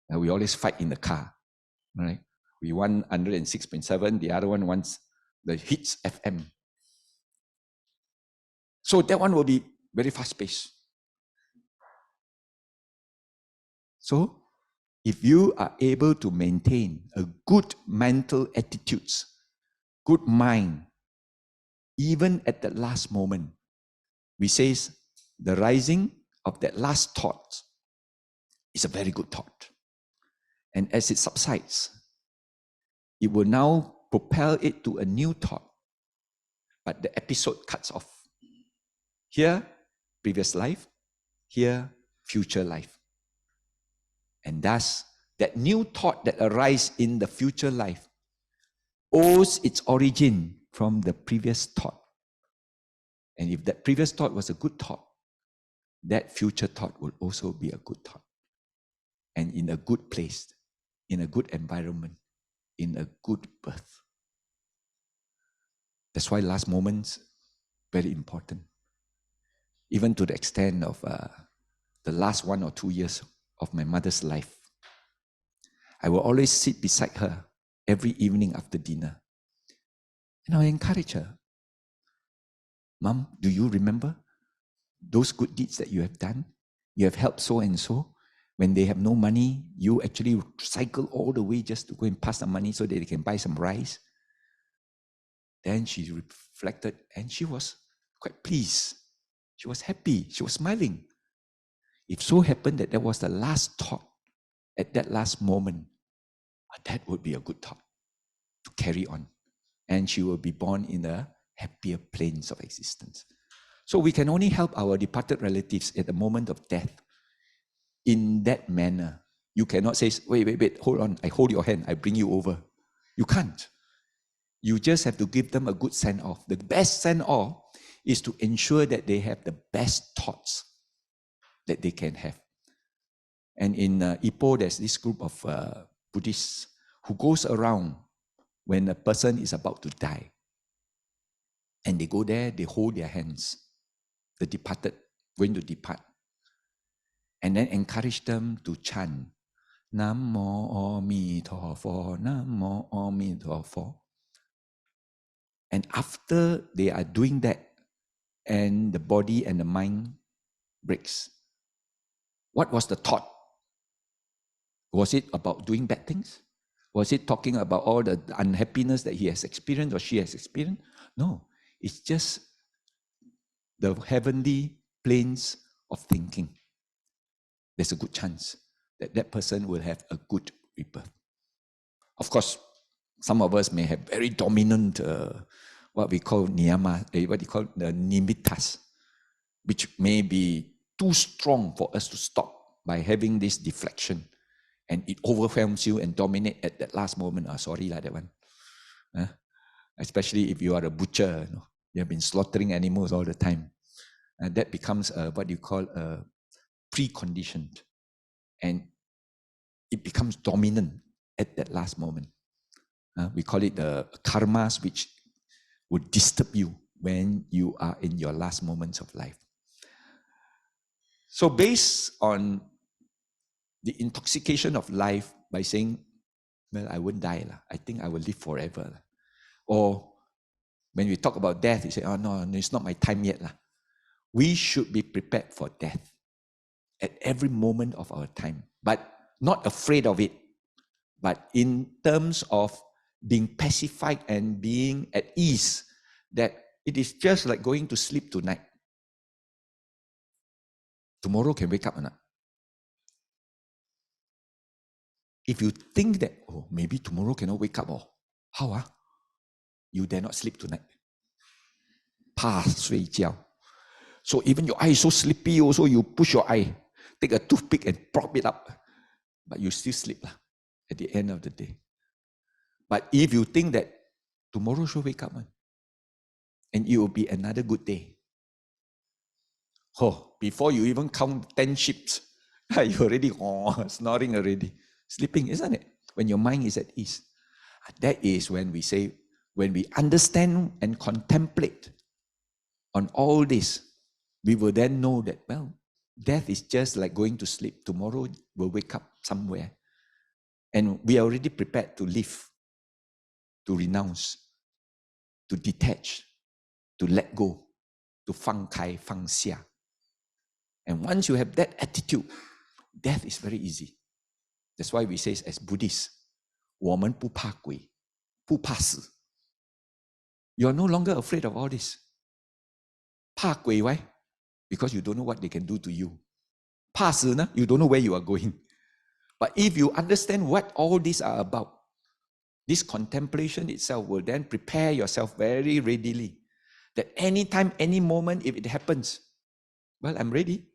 We always fight in the car, right? We want 106.7, the other one wants the Hits FM. So that one will be very fast paced. So if you are able to maintain a good mental attitudes, good mind, even at the last moment, we say the rising of that last thought is a very good thought. And as it subsides, it will now propel it to a new thought. But the episode cuts off. Here, previous life. Here, future life. And thus, that new thought that arises in the future life owes its origin from the previous thought. And if that previous thought was a good thought, that future thought will also be a good thought. And in a good place, in a good environment, in a good birth. That's why last moments, very important. Even to the extent of the last 1 or 2 years of my mother's life. I will always sit beside her every evening after dinner. And I encourage her. Mom, do you remember those good deeds that you have done? You have helped so and so. When they have no money, you actually cycle all the way just to go and pass the money so that they can buy some rice. Then she reflected and she was quite pleased. She was happy. She was smiling. If so happened that was the last thought at that last moment, that would be a good thought to carry on. And she will be born in a happier planes of existence. So we can only help our departed relatives at the moment of death in that manner. You cannot say, wait, hold on, I hold your hand, I bring you over. You can't. You just have to give them a good send-off. The best send-off is to ensure that they have the best thoughts that they can have. And in Ipoh, there's this group of Buddhists who goes around when a person is about to die. And they go there, they hold their hands, the departed, going to depart. And then encourage them to chant, Namo Amitofo, Namo Amitofo. And after they are doing that, and the body and the mind breaks, what was the thought? Was it about doing bad things? Was it talking about all the unhappiness that he has experienced or she has experienced? No, it's just the heavenly planes of thinking. There's a good chance that that person will have a good rebirth. Of course, some of us may have very dominant, what we call niyama, what you call the nimittas, which may be too strong for us to stop by having this deflection. And it overwhelms you and dominates at that last moment. Sorry, that one. Especially if you are a butcher, you have been slaughtering animals all the time. That becomes what you call preconditioned. And it becomes dominant at that last moment. We call it the karmas, which would disturb you when you are in your last moments of life. So based on the intoxication of life by saying, well, I won't die. I think I will live forever. Or when we talk about death, you say, oh no, it's not my time yet. We should be prepared for death at every moment of our time, but not afraid of it, but in terms of being pacified and being at ease, that it is just like going to sleep tonight. Tomorrow can wake up or not? If you think that, oh, maybe tomorrow cannot wake up, how? You dare not sleep tonight. 怕睡觉. So even your eye is so sleepy also, you push your eye, take a toothpick and prop it up. But you still sleep at the end of the day. But if you think that tomorrow should wake up, and it will be another good day. Before you even count 10 ships, you're already snoring already. Sleeping, isn't it? When your mind is at ease. That is when we say, when we understand and contemplate on all this, we will then know that, well, death is just like going to sleep. Tomorrow we'll wake up somewhere. And we are already prepared to live, to renounce, to detach, to let go, to 放开, 放下. And once you have that attitude, death is very easy. That's why we say as Buddhists, 我们不怕鬼,不怕死. You are no longer afraid of all this. 怕鬼, why? Because you don't know what they can do to you. 怕死呢? You don't know where you are going. But if you understand what all these are about, this contemplation itself will then prepare yourself very readily that anytime, any moment, if it happens, well, I'm ready.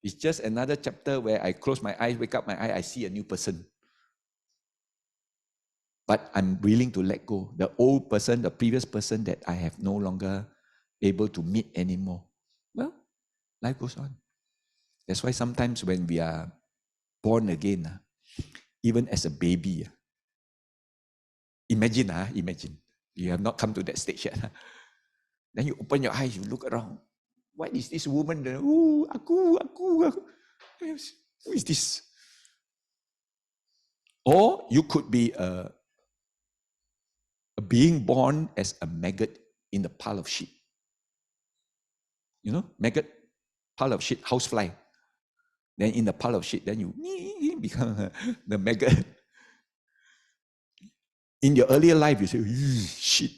It's just another chapter where I close my eyes, wake up my eye, I see a new person. But I'm willing to let go. The old person, the previous person that I have no longer able to meet anymore. Well, life goes on. That's why sometimes when we are born again, even as a baby, imagine, you have not come to that stage yet. Then you open your eyes, you look around. What is this woman there? Ooh, aku. Who is this? Or you could be a being born as a maggot in the pile of shit. You know, maggot, pile of shit, housefly. Then in the pile of shit, then you become the maggot. In your earlier life, you say, shit.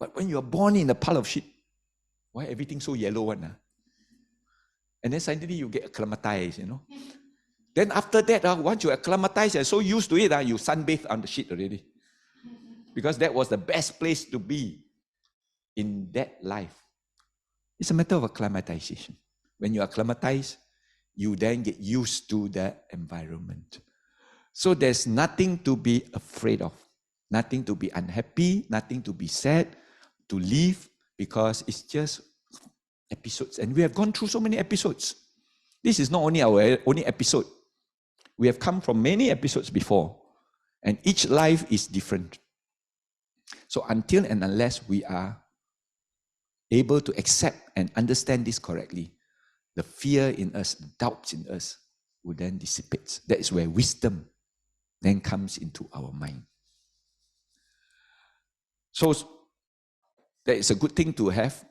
But when you are born in the pile of shit, why everything so yellow one? And then suddenly you get acclimatized, Then after that, once you acclimatize and so used to it, you sunbathe on the shit already. Because that was the best place to be in that life. It's a matter of acclimatization. When you acclimatize, you then get used to that environment. So there's nothing to be afraid of, nothing to be unhappy, nothing to be sad, to live, because it's just episodes. And we have gone through so many episodes. This is not only our only episode. We have come from many episodes before, and each life is different. So until and unless we are able to accept and understand this correctly, the fear in us, the doubts in us will then dissipate. That is where wisdom then comes into our mind. So that is a good thing to have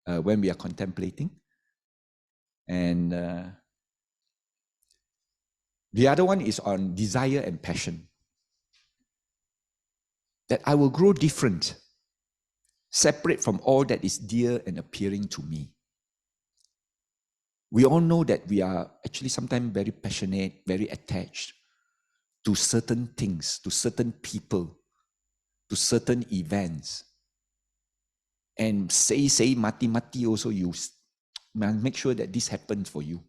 when we are contemplating. And the other one is on desire and passion. That I will grow different, separate from all that is dear and appearing to me. We all know that we are actually sometimes very passionate, very attached to certain things, to certain people, to certain events. And say, mati also, you make sure that this happens for you.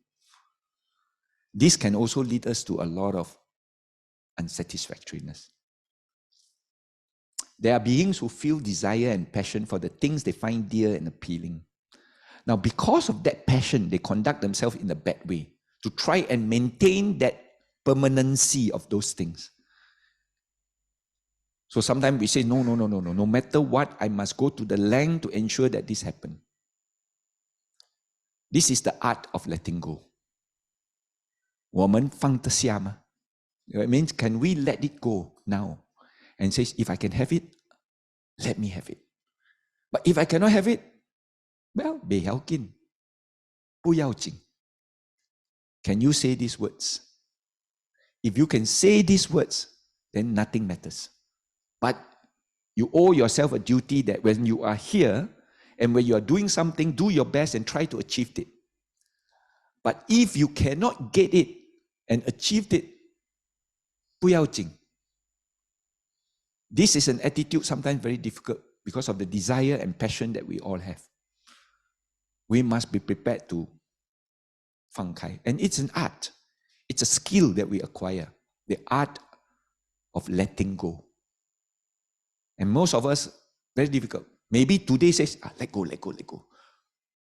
This can also lead us to a lot of unsatisfactoriness. There are beings who feel desire and passion for the things they find dear and appealing. Now, because of that passion, they conduct themselves in a bad way to try and maintain that permanency of those things. So sometimes we say, no. No matter what, I must go to the length to ensure that this happens. This is the art of letting go. 我们放得下吗? It means, can we let it go now? And says, if I can have it, let me have it. But if I cannot have it, well, 袂要緊,不要緊. Can you say these words? If you can say these words, then nothing matters. But you owe yourself a duty that when you are here and when you are doing something, do your best and try to achieve it. But if you cannot get it and achieve it, 不要緊. This is an attitude sometimes very difficult because of the desire and passion that we all have. We must be prepared to 放开. And it's an art. It's a skill that we acquire. The art of letting go. And most of us, very difficult. Maybe today says, let go.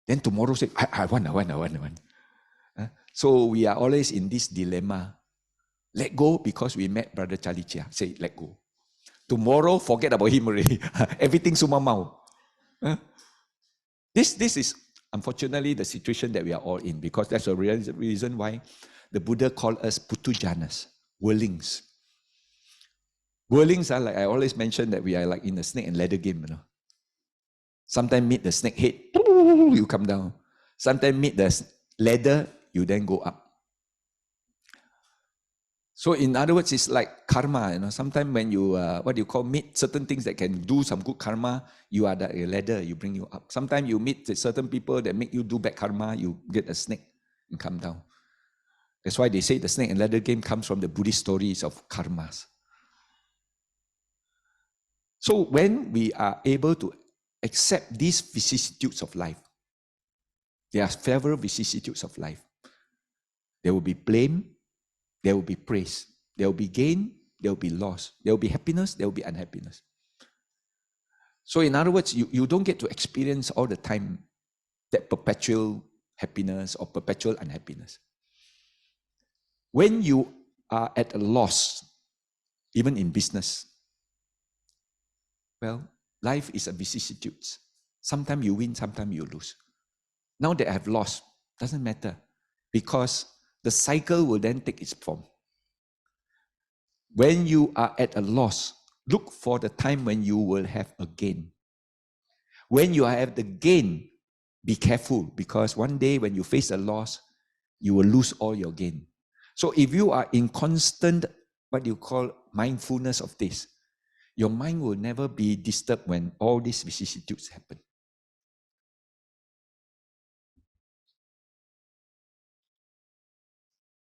Then tomorrow says, I want. So we are always in this dilemma. Let go because we met Brother Charlie Chia. Say, let go. Tomorrow, forget about him already. Everything sumamau. This is unfortunately the situation that we are all in, because that's the reason why the Buddha called us putujanas, worldlings. Worldlings are like, I always mention that we are like in the snake and ladder game. Sometimes meet the snake head, you come down. Sometimes meet the ladder, you then go up. So in other words, it's like karma. Sometimes when you, meet certain things that can do some good karma, you are the ladder, you bring you up. Sometimes you meet certain people that make you do bad karma, you get a snake and come down. That's why they say the snake and ladder game comes from the Buddhist stories of karmas. So when we are able to accept these vicissitudes of life, there are several vicissitudes of life. There will be blame, there will be praise, there will be gain, there will be loss, there will be happiness, there will be unhappiness. So in other words, you don't get to experience all the time that perpetual happiness or perpetual unhappiness. When you are at a loss, even in business, well, life is a vicissitudes. Sometimes you win, sometimes you lose. Now that I have lost, doesn't matter, because the cycle will then take its form. When you are at a loss, look for the time when you will have a gain. When you have the gain, be careful, because one day when you face a loss, you will lose all your gain. So if you are in constant, what you call mindfulness of this, your mind will never be disturbed when all these vicissitudes happen.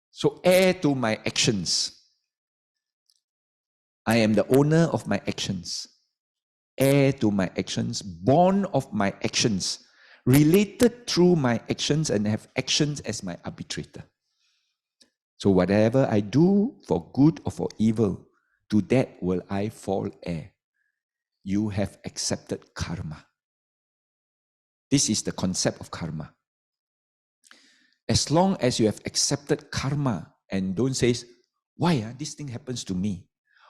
So heir to my actions. I am the owner of my actions. Heir to my actions, born of my actions, related through my actions, and have actions as my arbitrator. So whatever I do, for good or for evil, to that will I fall heir. You have accepted karma. This is the concept of karma. As long as you have accepted karma and don't say, why this thing happens to me?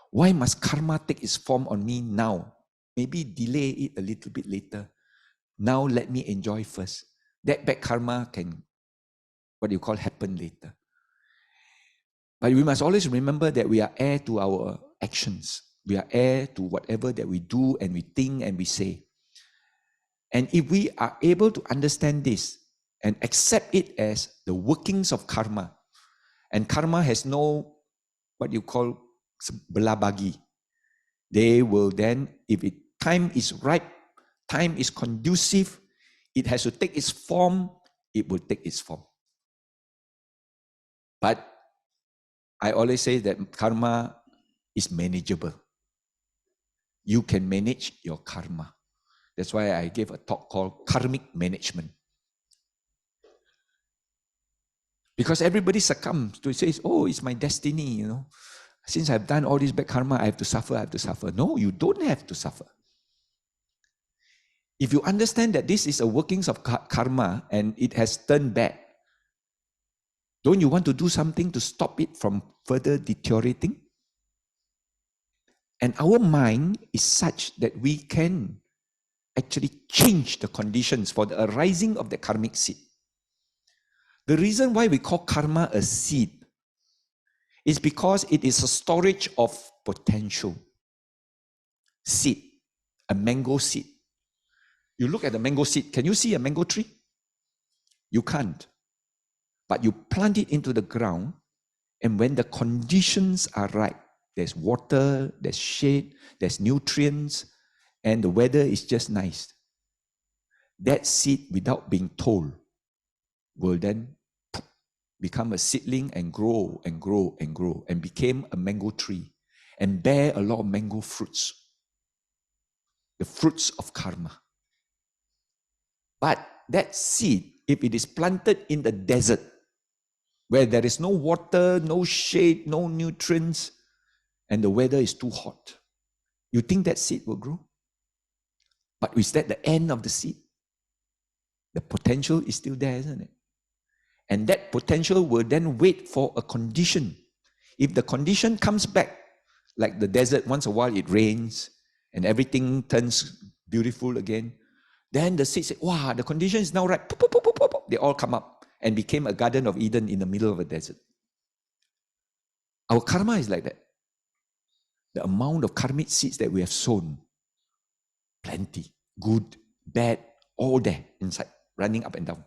Why must karma take its form on me now? Maybe delay it a little bit later. Now let me enjoy first. That bad karma can, happen later. But we must always remember that we are heir to our actions. We are heir to whatever that we do and we think and we say. And if we are able to understand this and accept it as the workings of karma, and karma has no, belabagi. They will then, if time is ripe, time is conducive, it has to take its form, it will take its form. But I always say that karma is manageable. You can manage your karma. That's why I gave a talk called Karmic Management. Because everybody succumbs to say, oh, it's my destiny, Since I've done all this bad karma, I have to suffer. No, you don't have to suffer. If you understand that this is a workings of karma and it has turned bad, don't you want to do something to stop it from further deteriorating? And our mind is such that we can actually change the conditions for the arising of the karmic seed. The reason why we call karma a seed is because it is a storage of potential. Seed, a mango seed. You look at the mango seed, can you see a mango tree? You can't. But you plant it into the ground, and when the conditions are right, there's water, there's shade, there's nutrients, and the weather is just nice. That seed, without being told, will then become a seedling and grow and grow and grow and became a mango tree and bear a lot of mango fruits. The fruits of karma. But that seed, if it is planted in the desert, where there is no water, no shade, no nutrients, and the weather is too hot, you think that seed will grow? But is that the end of the seed? The potential is still there, isn't it? And that potential will then wait for a condition If the condition comes back, like the desert, once a while it rains and everything turns beautiful again, then the seeds say, wow, the condition is now right. Pop, pop, pop, pop, pop. They all come up and became a Garden of Eden in the middle of a desert. Our karma is like that. The amount of karmic seeds that we have sown, plenty, good, bad, all there inside, running up and down.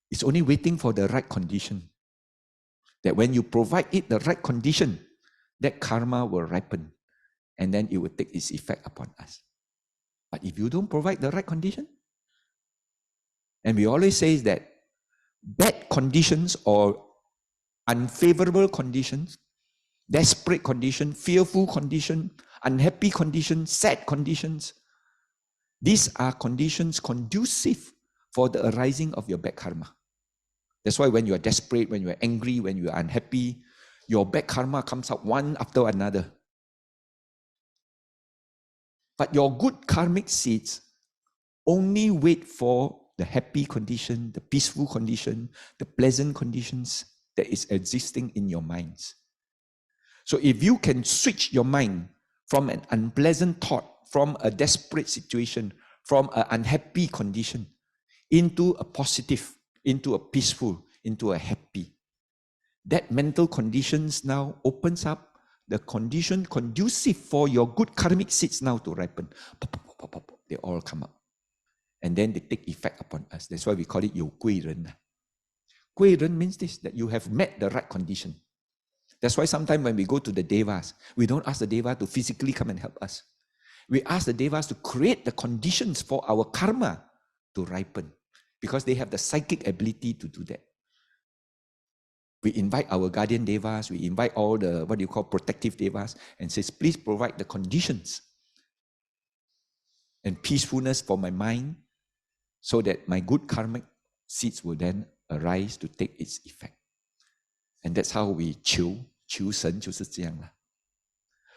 It's only waiting for the right condition. That when you provide it the right condition, that karma will ripen and then it will take its effect upon us. But if you don't provide the right condition, and we always say that bad conditions or unfavorable conditions, desperate condition, fearful condition, unhappy condition, sad conditions, these are conditions conducive for the arising of your bad karma. That's why when you are desperate, when you are angry, when you are unhappy, your bad karma comes out one after another. But your good karmic seeds only wait for the happy condition, the peaceful condition, the pleasant conditions that is existing in your minds. So if you can switch your mind from an unpleasant thought, from a desperate situation, from an unhappy condition, into a positive, into a peaceful, into a happy, that mental conditions now opens up the condition conducive for your good karmic seeds now to ripen. Pop, pop, pop, pop, pop. They all come up. And then they take effect upon us. That's why we call it 有贵人. 贵人 means this, that you have met the right condition. That's why sometimes when we go to the devas, we don't ask the deva to physically come and help us. We ask the devas to create the conditions for our karma to ripen, because they have the psychic ability to do that. We invite our guardian devas, we invite all the, protective devas, and says, please provide the conditions and peacefulness for my mind, so that my good karmic seeds will then arise to take its effect. And that's how we 求神就是这样啦.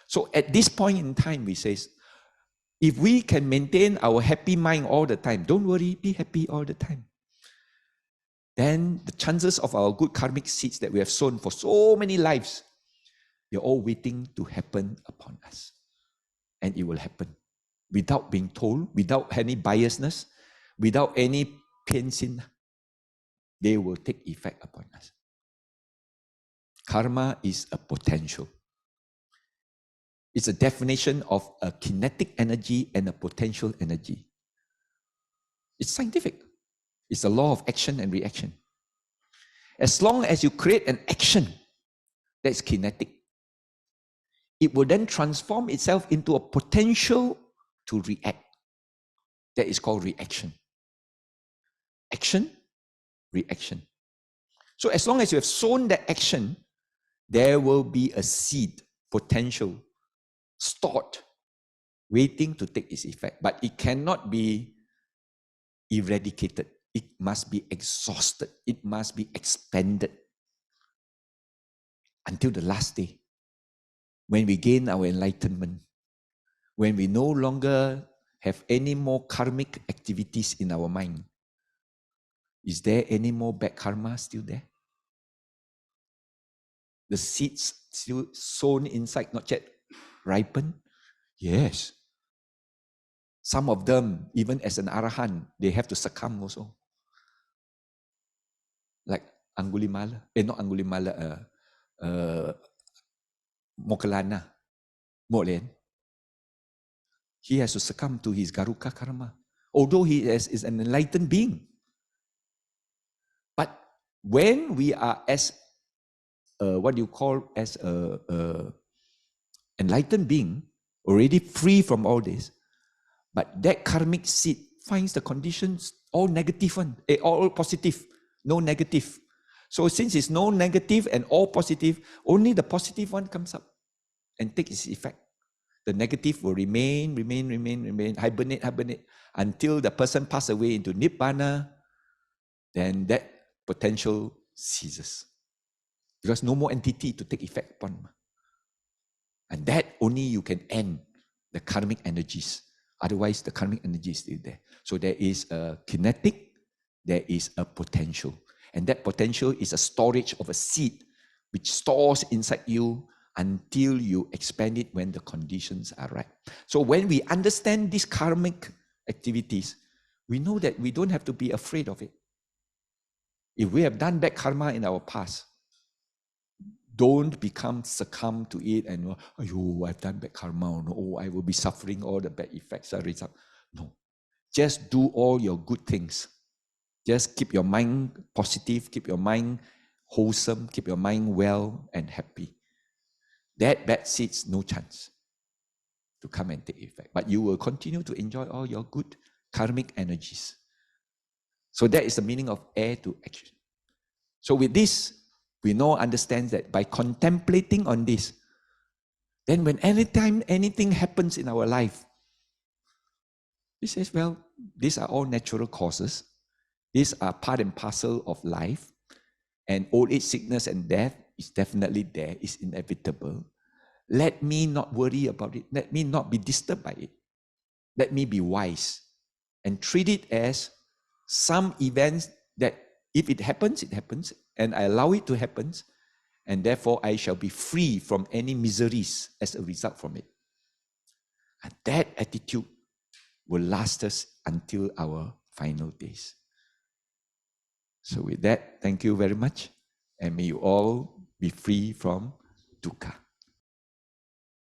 So at this point in time, we say, if we can maintain our happy mind all the time, don't worry, be happy all the time, then the chances of our good karmic seeds that we have sown for so many lives, they're all waiting to happen upon us. And it will happen without being told, without any biasness, without any piensin. They will take effect upon us. Karma is a potential. It's a definition of a kinetic energy and a potential energy. It's scientific. It's a law of action and reaction. As long as you create an action that's kinetic, it will then transform itself into a potential to react. That is called reaction. Action, reaction. So as long as you have sown that action, there will be a seed, potential, stored, waiting to take its effect. But it cannot be eradicated. It must be exhausted. It must be expanded until the last day, when we gain our enlightenment, when we no longer have any more karmic activities in our mind. Is there any more bad karma still there? The seeds still sown inside, not yet ripened? Yes. Some of them, even as an arahant, they have to succumb also. Like Angulimala, not Angulimala, Moggallana, Molen. He has to succumb to his Garuka karma, although he is an enlightened being. But when we are as enlightened being, already free from all this, but that karmic seed finds the conditions all negative one, all positive, no negative. So since it's no negative and all positive, only the positive one comes up and takes its effect. The negative will remain, hibernate, until the person passes away into Nibbana, then that potential ceases. Because no more entity to take effect upon. And that only you can end the karmic energies. Otherwise, the karmic energy is still there. So there is a kinetic, there is a potential. And that potential is a storage of a seed which stores inside you until you expand it when the conditions are right. So when we understand these karmic activities, we know that we don't have to be afraid of it. If we have done bad karma in our past, don't succumb to it and, oh, I've done bad karma, no, I will be suffering all the bad effects. No, just do all your good things. Just keep your mind positive, keep your mind wholesome, keep your mind well and happy. That bad seeds, no chance to come and take effect. But you will continue to enjoy all your good karmic energies. So that is the meaning of air to action. So with this, we now understand that by contemplating on this, then when anytime anything happens in our life, he says, well, these are all natural causes. These are part and parcel of life. And old age, sickness, and death is definitely there, it's inevitable. Let me not worry about it. Let me not be disturbed by it. Let me be wise and treat it as some events that if it happens, and I allow it to happen, and therefore I shall be free from any miseries as a result from it. And that attitude will last us until our final days. So with that, thank you very much, and may you all be free from dukkha.